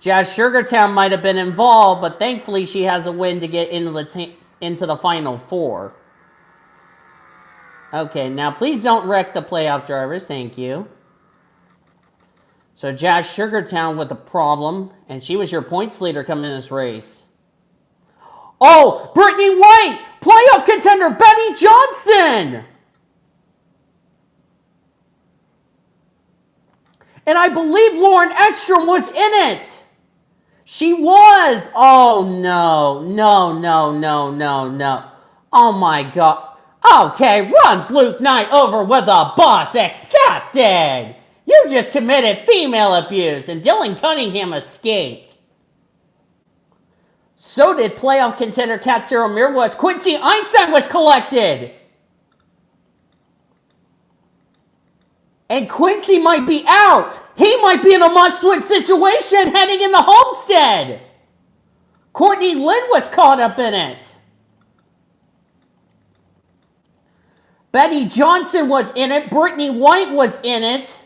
Jazz Sugartown might have been involved, but thankfully she has a win to get into the Final Four. Okay, now please don't wreck the playoff drivers. Thank you. So Jazz Sugartown with a problem, and she was your points leader coming in this race. Oh, Brittany White! Playoff contender Betty Johnson! And I believe Lauren Ekstrom was in it. She was. Oh, no. No, no, no, no, no. Oh, my God. Okay, runs Luke Knight over with a boss accepted. You just committed female abuse, and Dylan Cunningham escaped. So did playoff contender Katsuro Mirwes. Quincy Einstein was collected. And Quincy might be out. He might be in a must-win situation heading in the Homestead. Courtney Lynn was caught up in it. Betty Johnson was in it. Brittany White was in it.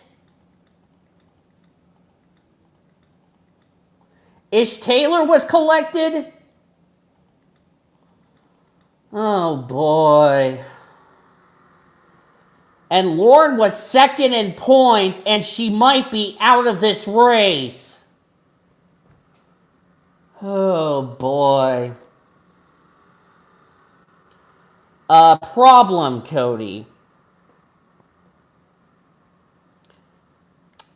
Ish Taylor was collected. Oh, boy. And Lauren was second in points, and she might be out of this race. Oh, boy. Problem, Cody.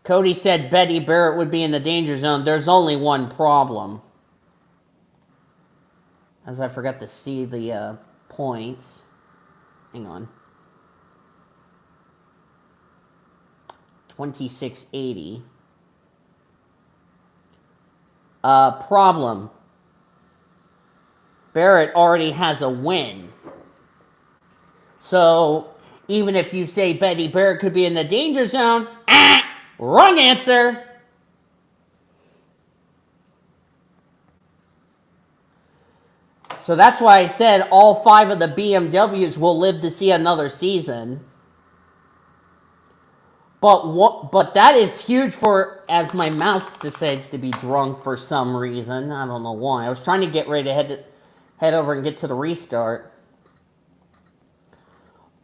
Cody said Betty Barrett would be in the danger zone. There's only one problem. As I forgot to see the points. Hang on. 2680. Problem. Barrett already has a win. So, even if you say Betty Barrett could be in the danger zone, wrong answer. So that's why I said all 5 of the BMWs will live to see another season. But that is huge for, as my mouse decides to be drunk for some reason. I don't know why. I was trying to get ready to head over and get to the restart.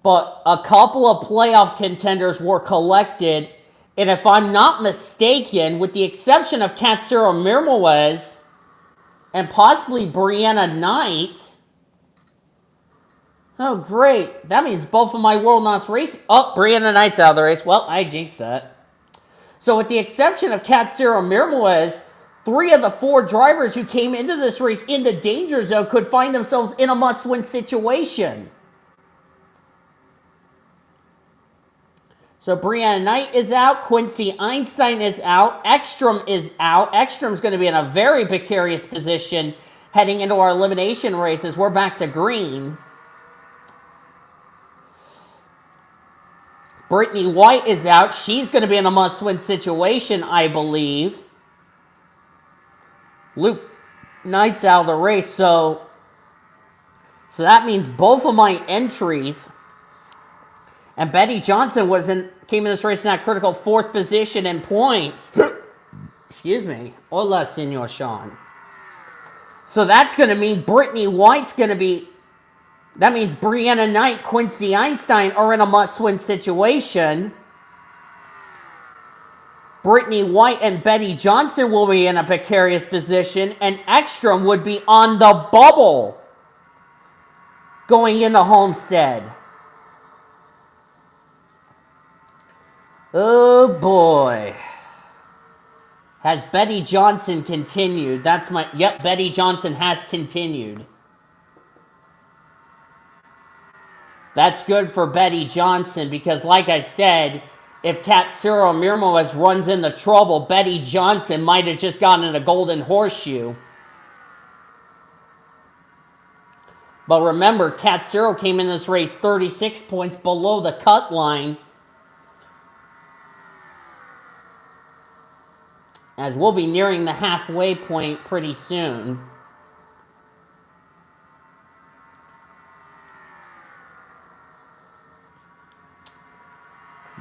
But a couple of playoff contenders were collected. And if I'm not mistaken, with the exception of Katsuro Mirmoez and possibly Brianna Knight. Oh, great. That means both of my World NOS racing. Oh, Brianna Knight's out of the race. Well, I jinxed that. So with the exception of Katsuro Mirmoez, 3 of the 4 drivers who came into this race in the danger zone could find themselves in a must-win situation. So Brianna Knight is out. Quincy Einstein is out. Ekstrom is out. Ekstrom's going to be in a very precarious position heading into our elimination races. We're back to green. Brittany White is out. She's going to be in a must-win situation, I believe. Luke Knight's out of the race, so that means both of my entries. And Betty Johnson came in this race in that critical 4th position in points. Excuse me. Hola, Senor Sean. So that's going to mean Brittany White's going to be... That means Brianna Knight, Quincy Einstein are in a must-win situation. Brittany White and Betty Johnson will be in a precarious position. And Ekstrom would be on the bubble going into Homestead. Oh, boy. Has Betty Johnson continued? Yep, Betty Johnson has continued. That's good for Betty Johnson because, like I said, if Katsuro Mirmoez runs into trouble, Betty Johnson might have just gotten a golden horseshoe. But remember, Katsuro came in this race 36 points below the cut line. As we'll be nearing the halfway point pretty soon.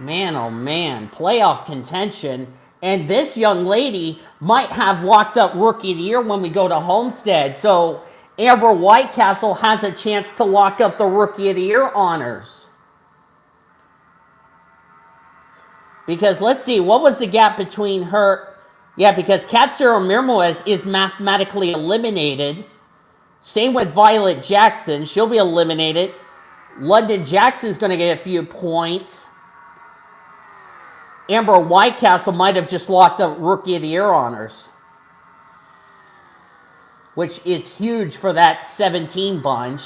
Man, oh man, playoff contention. And this young lady might have locked up Rookie of the Year when we go to Homestead. So Amber Whitecastle has a chance to lock up the Rookie of the Year honors. Because let's see, what was the gap between her? Yeah, because Katsura Mirmoez is mathematically eliminated. Same with Violet Jackson. She'll be eliminated. London Jackson's going to get a few points. Amber Whitecastle might have just locked up Rookie of the Year honors, which is huge for that 17 bunch.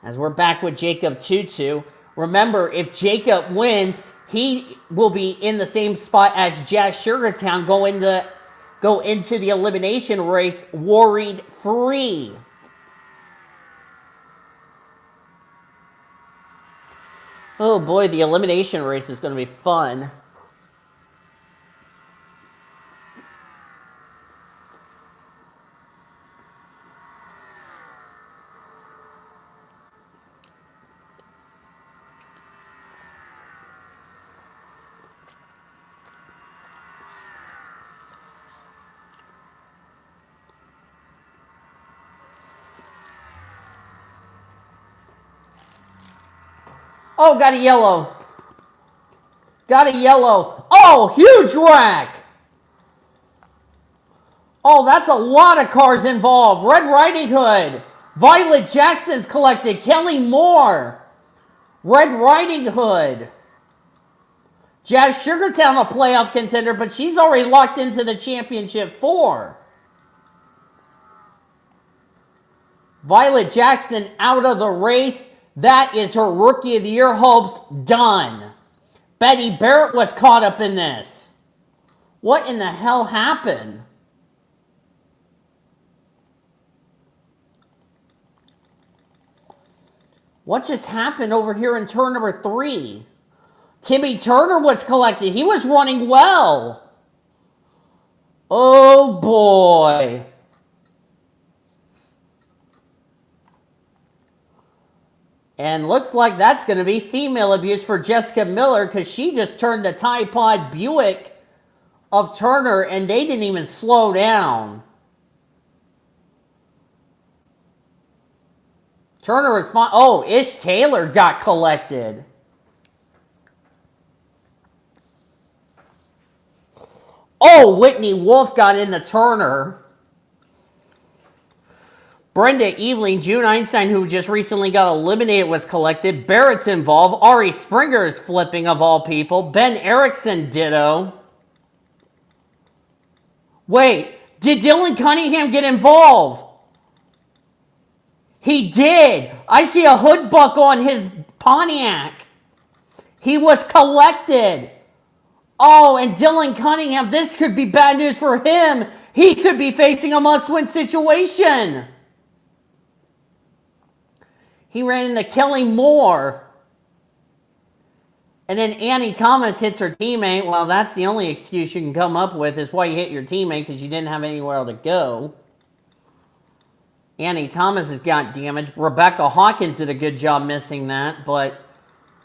As we're back with Jacob Tutu. Remember, if Jacob wins, he will be in the same spot as Jazz Sugartown, go into the elimination race worried free. Oh boy, the elimination race is going to be fun. Oh, got a yellow. Got a yellow. Oh, huge wreck. Oh, that's a lot of cars involved. Red Riding Hood. Violet Jackson's collected. Kelly Moore. Red Riding Hood. Jazz Sugartown a playoff contender, but she's already locked into the championship 4. Violet Jackson out of the race. That is her Rookie of the Year hopes done. Betty Barrett was caught up in this. What in the hell happened? What just happened over here in turn number 3? Timmy Turner was collected. He was running well. Oh boy. And looks like that's going to be female abuse for Jessica Miller because she just turned the Tide Pod Buick of Turner and they didn't even slow down. Turner is fine. Oh, Ish Taylor got collected. Oh, Whitney Wolf got in the Turner. Brenda Eveling, June Einstein, who just recently got eliminated, was collected. Barrett's involved. Ari Springer is flipping, of all people. Ben Erickson, ditto. Wait, did Dylan Cunningham get involved? He did. I see a hood buckle on his Pontiac. He was collected. Oh, and Dylan Cunningham, this could be bad news for him. He could be facing a must-win situation. He ran into Kelly Moore. And then Annie Thomas hits her teammate. Well, that's the only excuse you can come up with is why you hit your teammate because you didn't have anywhere to go. Annie Thomas has got damaged. Rebecca Hawkins did a good job missing that, but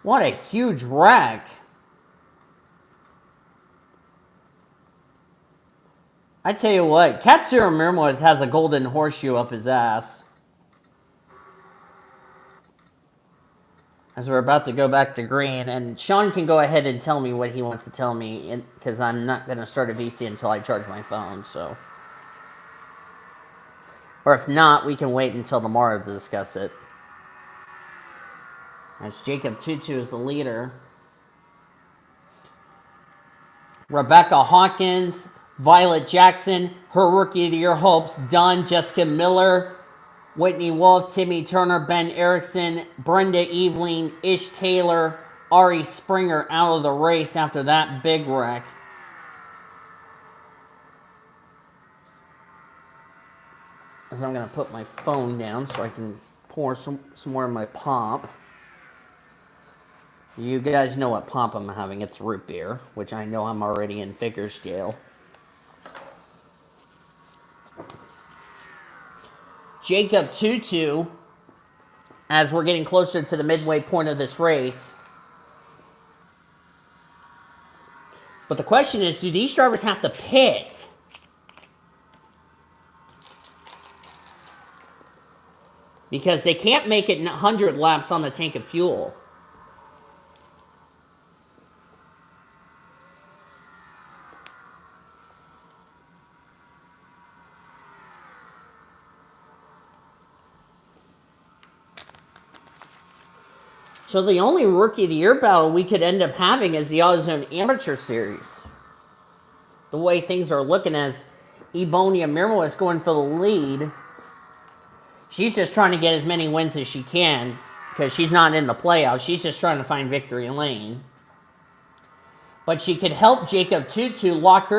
what a huge wreck. I tell you what, Katsura Mirmoez has a golden horseshoe up his ass. As we're about to go back to green, and Sean can go ahead and tell me what he wants to tell me, because I'm not going to start a VC until I charge my phone, so. Or if not, we can wait until tomorrow to discuss it. As Jacob Tutu is the leader. Rebecca Hawkins, Violet Jackson, her Rookie of the Year hopes done. Jessica Miller, Whitney Wolf, Timmy Turner, Ben Erickson, Brenda Eveling, Ish Taylor, Ari Springer out of the race after that big wreck. As I'm going to put my phone down so I can pour some more of my pop. You guys know what pop I'm having. It's root beer, which I know I'm already in figures jail. Jacob Tutu, as we're getting closer to the midway point of this race, But the question is, do these drivers have to pit? Because they can't make it 100 laps on the tank of fuel. So the only Rookie of the Year battle we could end up having is the AutoZone Amateur Series. The way things are looking as Ebonia Mirmo is going for the lead. She's just trying to get as many wins as she can because she's not in the playoffs. She's just trying to find victory lane. But she could help Jacob Tutu lock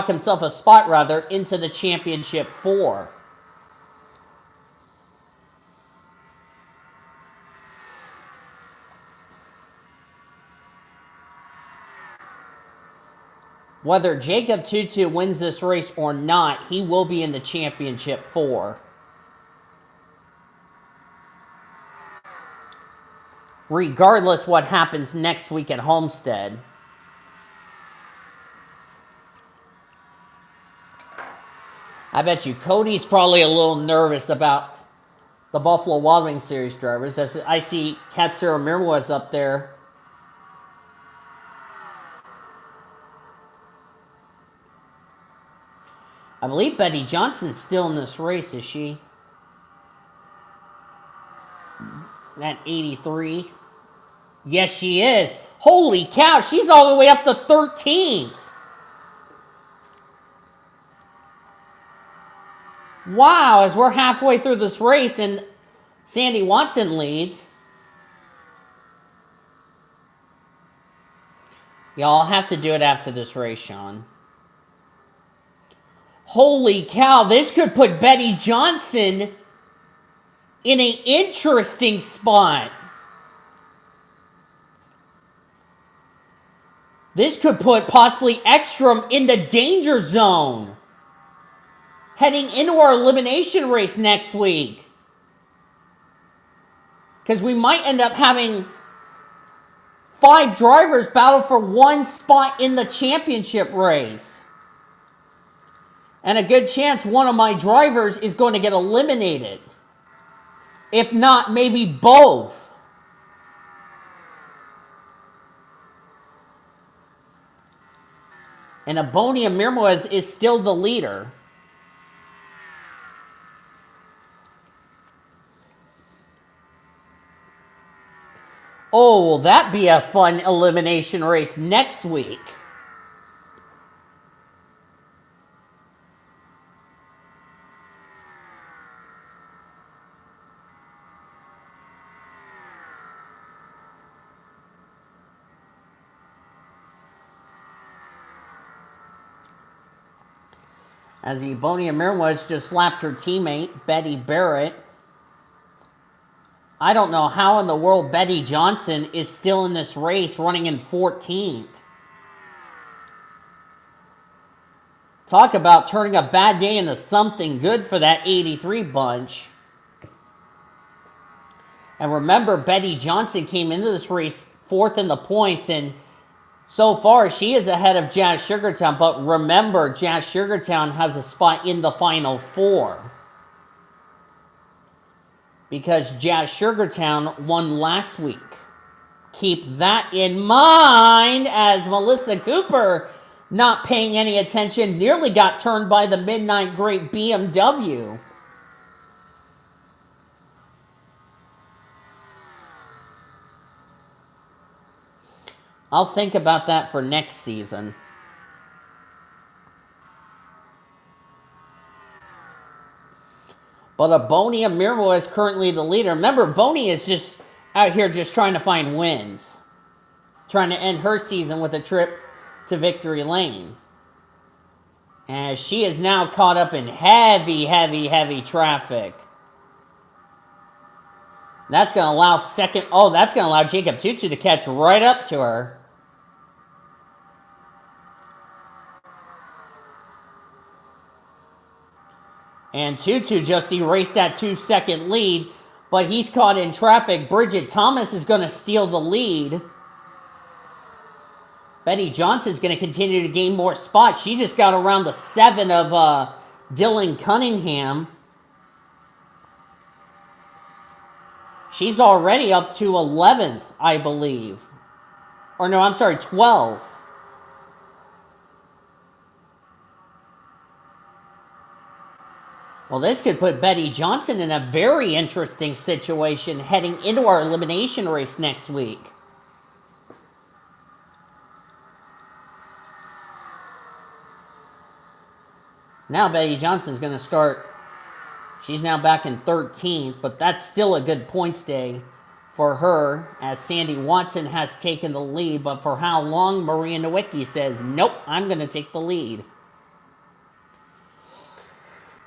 himself a spot into the championship 4. Whether Jacob Tutu wins this race or not, he will be in the championship 4. Regardless what happens next week at Homestead. I bet you Cody's probably a little nervous about the Buffalo Wild Wings Series drivers. As I see Katsura Mirwez up there. I believe Betty Johnson's still in this race, is she? At 83. Yes, she is. Holy cow, she's all the way up to 13th. Wow, as we're halfway through this race and Sandy Watson leads. Y'all have to do it after this race, Sean. Holy cow, this could put Betty Johnson in an interesting spot. This could put possibly Ekstrom in the danger zone. Heading into our elimination race next week. Because we might end up having 5 drivers battle for 1 spot in the championship race. And a good chance one of my drivers is going to get eliminated. If not, maybe both. And Ebonia Mirmoez is still the leader. Oh, will that be a fun elimination race next week? As Ebonia Mirwez just slapped her teammate, Betty Barrett. I don't know how in the world Betty Johnson is still in this race running in 14th. Talk about turning a bad day into something good for that 83 bunch. And remember, Betty Johnson came into this race 4th in the points, and so far she is ahead of Jazz Sugartown. But remember, Jazz Sugartown has a spot in the final 4. Because Jazz Sugartown won last week. Keep that in mind, as Melissa Cooper, not paying any attention, nearly got turned by the Midnight Great BMW. I'll think about that for next season. But Ebonia Mirmo is currently the leader. Remember, Boney is just out here just trying to find wins. Trying to end her season with a trip to victory lane. As she is now caught up in heavy traffic. That's going to allow that's going to allow Jacob Tutu to catch right up to her. And Tutu just erased that 2-second lead, but he's caught in traffic. Bridget Thomas is going to steal the lead. Betty Johnson's going to continue to gain more spots. She just got around the 7 of Dylan Cunningham. She's already up to 11th, I believe. Or no, I'm sorry, 12th. Well, this could put Betty Johnson in a very interesting situation heading into our elimination race next week. Now Betty Johnson's going to start. She's now back in 13th, but that's still a good points day for her, as Sandy Watson has taken the lead. But for how long, Maria Nowicki says, nope, I'm going to take the lead.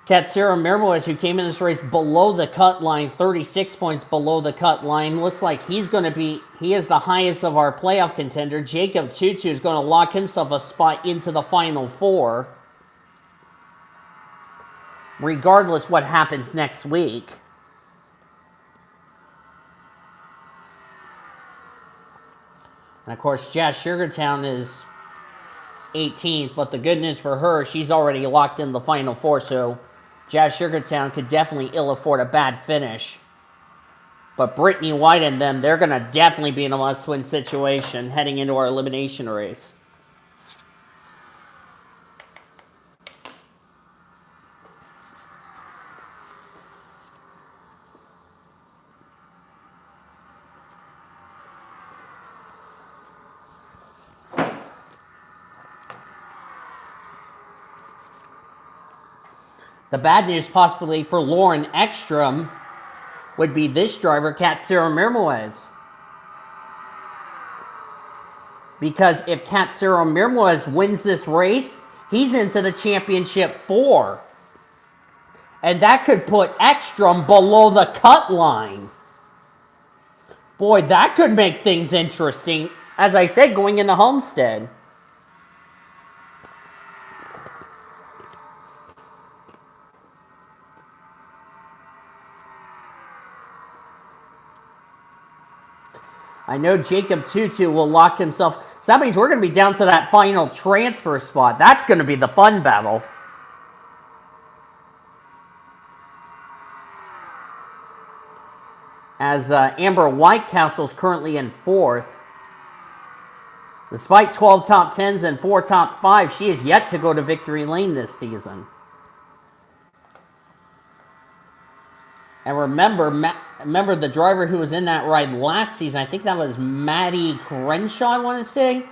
Katsura Mirmoes, who came in this race below the cut line, 36 points below the cut line. Looks like he is the highest of our playoff contender. Jacob Tutu is going to lock himself a spot into the Final Four, regardless what happens next week. And of course, Jazz Sugartown is 18th, but the good news for her, she's already locked in the Final Four, so Jazz Sugartown could definitely ill afford a bad finish. But Brittany White and them, they're going to definitely be in a must-win situation heading into our elimination race. The bad news possibly for Lauren Ekstrom would be this driver, Katsura Mirmoes. Because if Katsura Mirmoes wins this race, he's into the championship 4. And that could put Ekstrom below the cut line. Boy, that could make things interesting. As I said, going into Homestead. I know Jacob Tutu will lock himself. So that means we're going to be down to that final transfer spot. That's going to be the fun battle. As Amber Whitecastle's currently in 4th. Despite 12 top 10s and 4 top 5s, she is yet to go to victory lane this season. And remember the driver who was in that ride last season, I think that was Maddie Crenshaw, I want to say.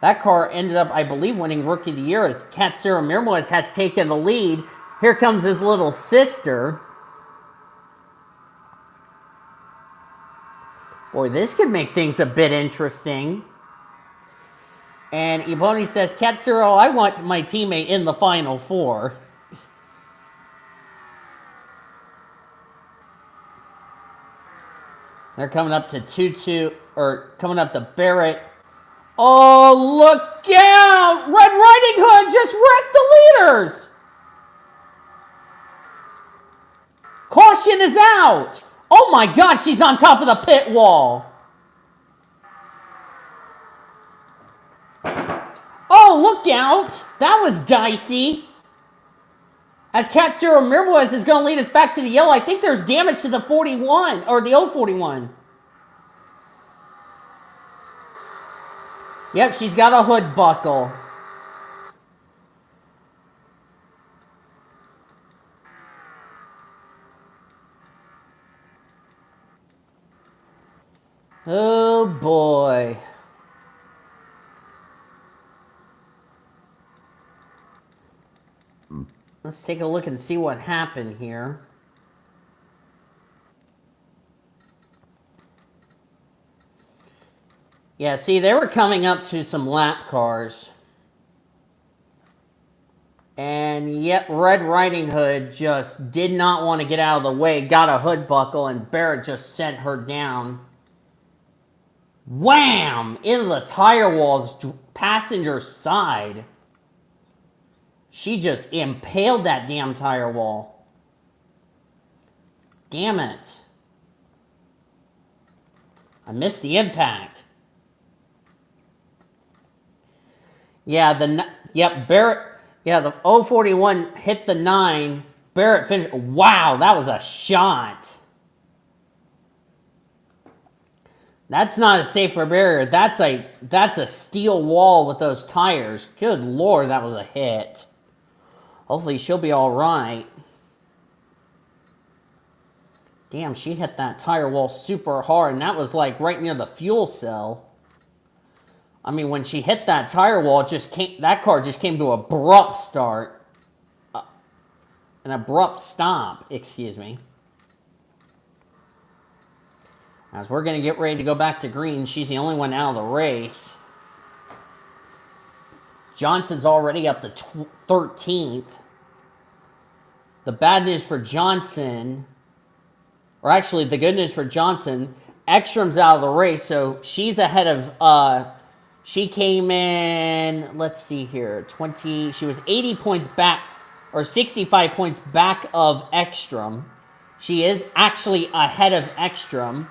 That car ended up, I believe, winning Rookie of the Year as Katsura Mirmoes has taken the lead. Here comes his little sister. Boy, this could make things a bit interesting. And Ebony says, Katsura, I want my teammate in the Final Four. They're coming up to coming up to Barrett. Oh, look out! Red Riding Hood just wrecked the leaders! Caution is out! Oh my God, she's on top of the pit wall. Oh, look out! That was dicey. As Katsura Mirmoes is going to lead us back to the yellow. I think there's damage to the 41, or the 041. Yep, she's got a hood buckle. Oh boy. Let's take a look and see what happened here. Yeah, see, they were coming up to some lap cars. And yet, Red Riding Hood just did not want to get out of the way, got a hood buckle, and Barrett just sent her down. Wham! Into the tire wall's passenger side. She just impaled that damn tire wall. Damn it. I missed the impact. Yeah, yep, Barrett. Yeah, the 041 hit the 9. Barrett finished. Wow, that was a shot. That's not a safer barrier. That's a steel wall with those tires. Good Lord, that was a hit. Hopefully she'll be all right. Damn, she hit that tire wall super hard, and that was like right near the fuel cell. I mean, when she hit that tire wall, that car just came to an abrupt start. An abrupt stop, excuse me. As we're going to get ready to go back to green, she's the only one out of the race. Johnson's already up to 13th. The bad news for Johnson, or actually the good news for Johnson, Ekstrom's out of the race, so she's ahead of, she came in, let's see here, she was 80 points back, or 65 points back of Ekstrom. She is actually ahead of Ekstrom.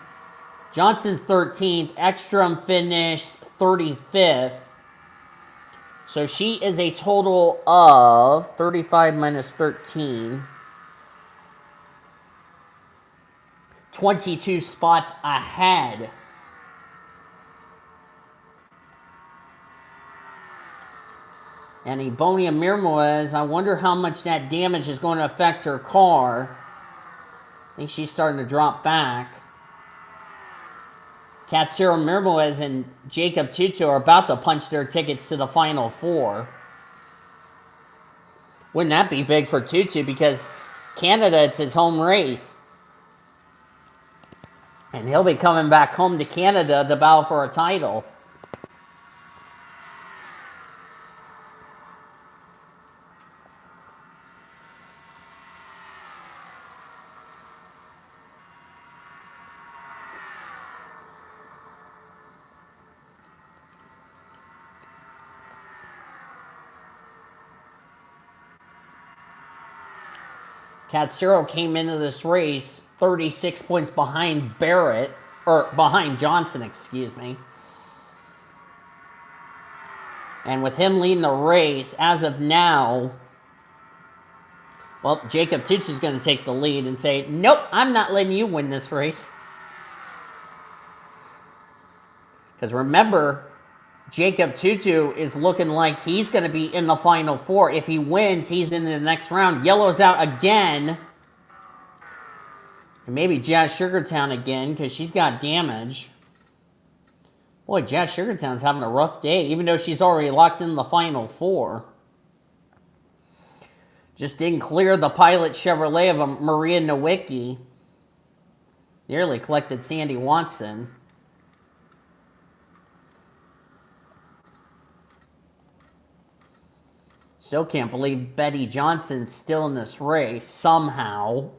Johnson's 13th. Ekstrom finished 35th. So she is a total of 35 minus 13. 22 spots ahead. And Ebonia Mirmoez, I wonder how much that damage is going to affect her car. I think she's starting to drop back. Katsuro Mirmoez and Jacob Tutu are about to punch their tickets to the Final Four. Wouldn't that be big for Tutu? Because Canada, it's his home race. And he'll be coming back home to Canada to battle for a title. Katsuro came into this race 36 points behind behind Johnson, excuse me. And with him leading the race, as of now, well, Jacob Tutu's going to take the lead and say, nope, I'm not letting you win this race. Because remember, Jacob Tutu is looking like he's going to be in the Final Four. If he wins, he's in the next round. Yellow's out again. And maybe Jazz Sugartown again, because she's got damage. Boy, Jazz Sugartown's having a rough day, even though she's already locked in the Final Four. Just didn't clear the Pilot Chevrolet of Maria Nowicki. Nearly collected Sandy Watson. Still can't believe Betty Johnson's still in this race, somehow.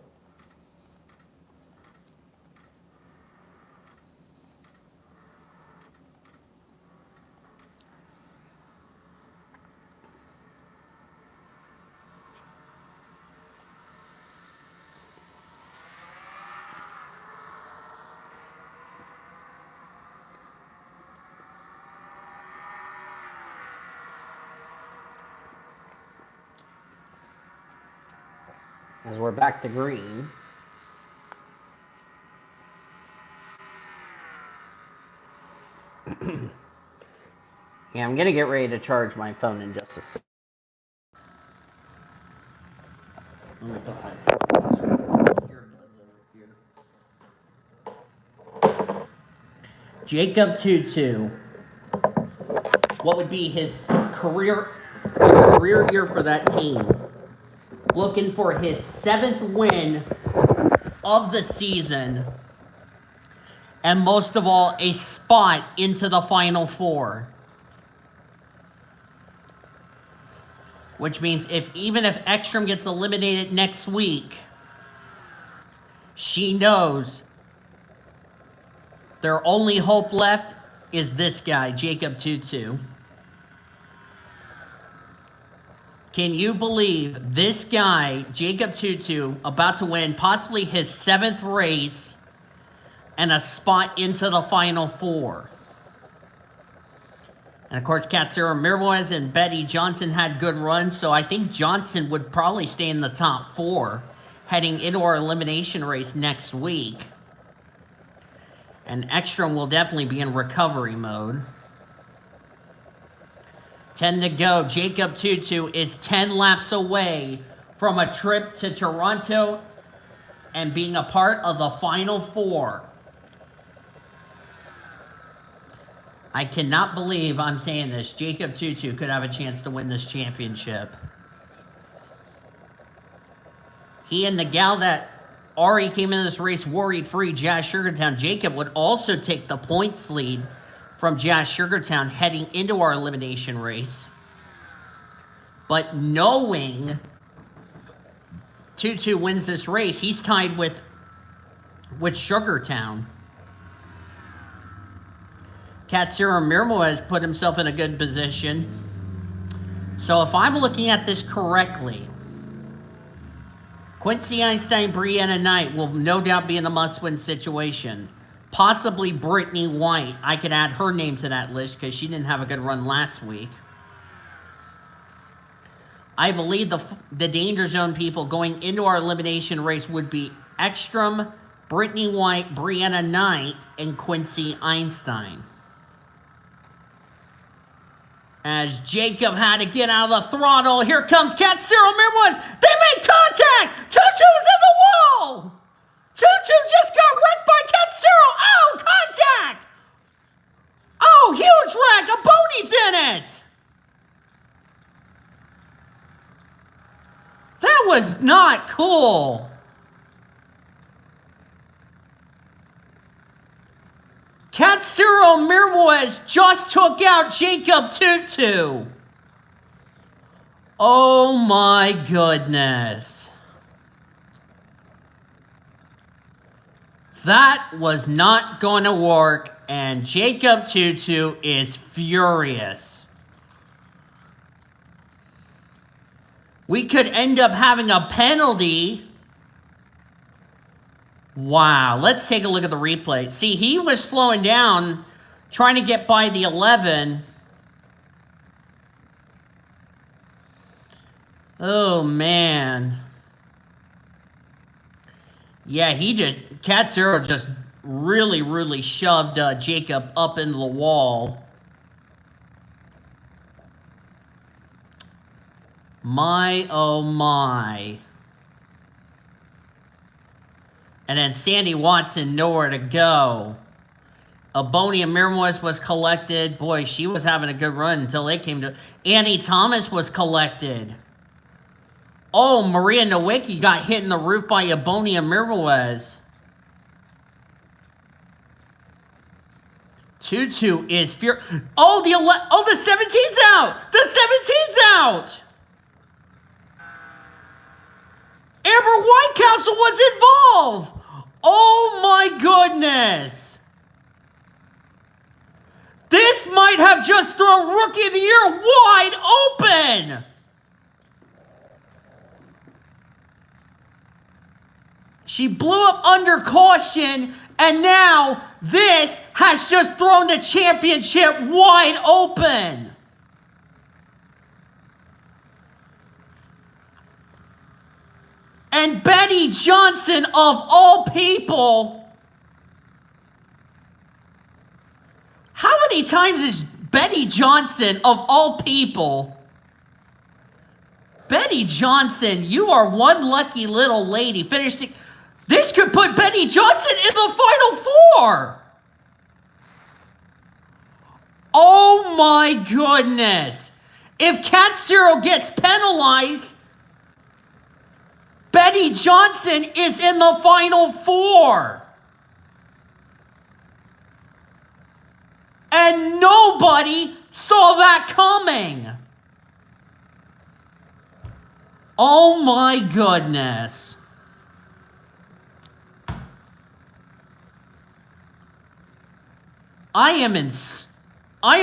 As we're back to green. Yeah, I'm going to get ready to charge my phone in just a second. I'm going to put my earbuds over here. Jacob Tutu. What would be his career year for that team? Looking for his 7th win of the season. And most of all, a spot into the Final Four. Which means even if Ekstrom gets eliminated next week, she knows their only hope left is this guy, Jacob Tutu. Can you believe this guy, Jacob Tutu, about to win possibly his 7th race and a spot into the Final Four? And of course, Katsura Mirwais and Betty Johnson had good runs, so I think Johnson would probably stay in the top 4 heading into our elimination race next week. And Ekstrom will definitely be in recovery mode. 10 to go. Jacob Tutu is 10 laps away from a trip to Toronto and being a part of the Final 4. I cannot believe I'm saying this. Jacob Tutu could have a chance to win this championship. He and the gal that already came into this race worried-free, Jazz Sugartown. Jacob would also take the points lead from Jazz Sugartown heading into our elimination race. But knowing Tutu wins this race, he's tied with Sugartown. Katsura Mirwais put himself in a good position. So if I'm looking at this correctly, Quincy Einstein, Brianna Knight will no doubt be in a must-win situation. Possibly Brittany White. I could add her name to that list because she didn't have a good run last week. I believe the Danger Zone people going into our elimination race would be Ekstrom, Brittany White, Brianna Knight, and Quincy Einstein. As Jacob had to get out of the throttle, here comes Katsura Mirwais. They made contact! Tutu was in the wall! Tutu just got wrecked by Katsura! Oh, contact! Oh, huge wreck! A Boney's in it! That was not cool. Katsura Mirwais just took out Jacob Tutu. Oh my goodness. That was not going to work, and Jacob Tutu is furious. We could end up having a penalty. Wow, let's take a look at the replay. See, he was slowing down, trying to get by the 11. Oh, man. Yeah, Katsura just really shoved Jacob up into the wall. My, oh my. And then Sandy Watson, nowhere to go. Abonia Mirwais was collected. Boy, she was having a good run until they came to... Annie Thomas was collected. Oh, Maria Nowicki got hit in the roof by Abonia Mirwais. Tutu is Oh, the 17's out! The 17's out! Amber Whitecastle was involved! Oh my goodness! This might have just thrown Rookie of the Year wide open! She blew up under caution, and now this has just thrown the championship wide open! And Betty Johnson, of all people, how many times is Betty Johnson, of all people, Betty Johnson, you are one lucky little lady finishing. This could put Betty Johnson in the Final Four. Oh my goodness. If Katsura gets penalized, Betty Johnson is in the Final Four. And nobody saw that coming. Oh my goodness. I am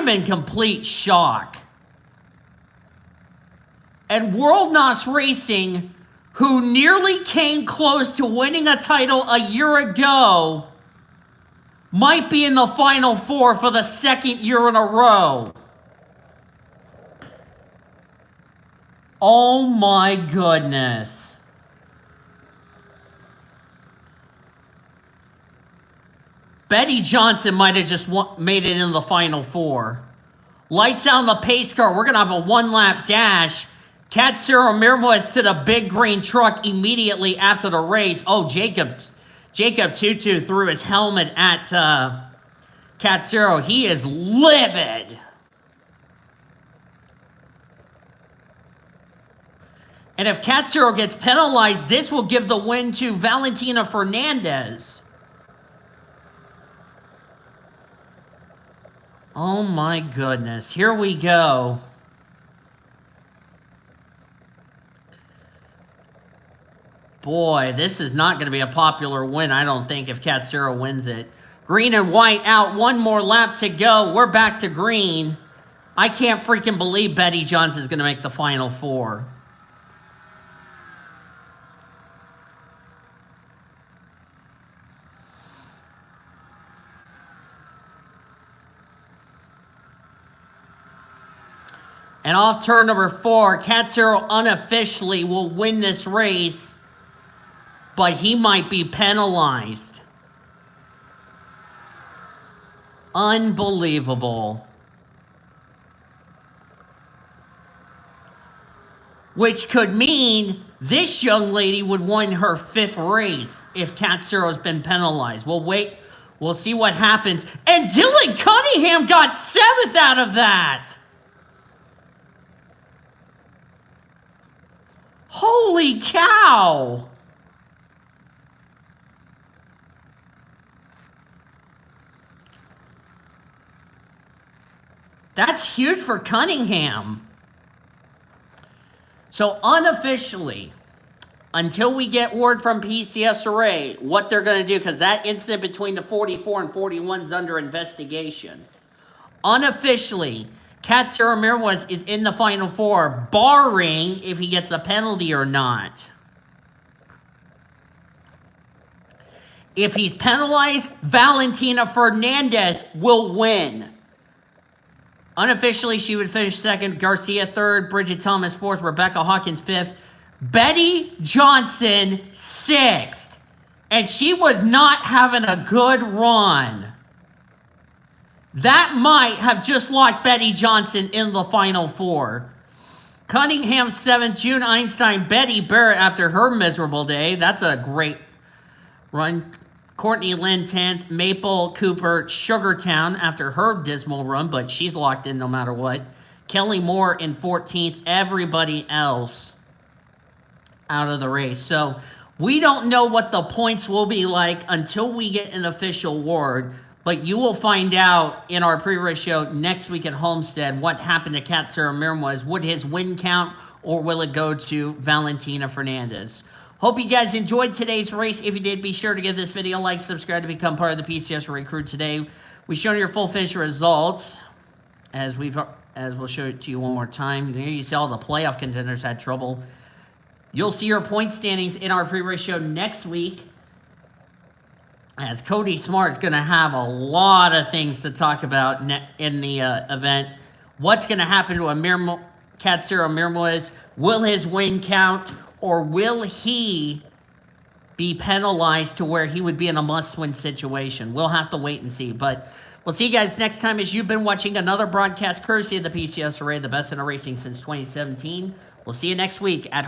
in complete shock. And World NOS Racing, who nearly came close to winning a title a year ago, might be in the Final Four for the second year in a row. Oh my goodness. Betty Johnson might have just made it in the Final Four. Lights out on the pace car. We're going to have a one-lap dash. Katsuro Mirwais to the big green truck immediately after the race. Oh, Jacob Tutu threw his helmet at Katsuro. He is livid. And if Katsuro gets penalized, this will give the win to Valentina Fernandez. Oh my goodness. Here we go. Boy, this is not going to be a popular win, I don't think, if Katsuro wins it. Green and white out. One more lap to go. We're back to green. I can't freaking believe Betty Johnson is going to make the Final Four. And off turn number 4, Katsuro unofficially will win this race, but he might be penalized. Unbelievable. Which could mean this young lady would win her 5th race if Katsuro's been penalized. We'll wait. We'll see what happens. And Dylan Cunningham got 7th out of that. Holy cow! That's huge for Cunningham. So unofficially, until we get word from PCSRA what they're going to do, because that incident between the 44 and 41 is under investigation. Unofficially, Katsuro Mirwais is in the Final Four, barring if he gets a penalty or not. If he's penalized, Valentina Fernandez will win. Unofficially, she would finish 2nd, Garcia 3rd, Bridget Thomas 4th, Rebecca Hawkins 5th, Betty Johnson 6th. And she was not having a good run. That might have just locked Betty Johnson in the Final Four. Cunningham 7th, June Einstein, Betty Barrett after her miserable day. That's a great run. Courtney Lynn 10th, Maple Cooper Sugartown after her dismal run, but she's locked in no matter what. Kelly Moore in 14th. Everybody else out of the race. So we don't know what the points will be like until we get an official word. But you will find out in our pre-race show next week at Homestead what happened to Katsuro Mirwais. Would his win count, or will it go to Valentina Fernandez? Hope you guys enjoyed today's race. If you did, be sure to give this video a like, subscribe to become part of the PCSRA crew today. We've shown your full finish results, as we'll show it to you one more time. Here you see all the playoff contenders had trouble. You'll see your point standings in our pre-race show next week, as Cody Smart's going to have a lot of things to talk about in the event. What's going to happen to Katsuro Mirwais? Will his win count, or will he be penalized to where he would be in a must-win situation? We'll have to wait and see. But we'll see you guys next time, as you've been watching another broadcast courtesy of the PCSRA, the best in racing since 2017. We'll see you next week at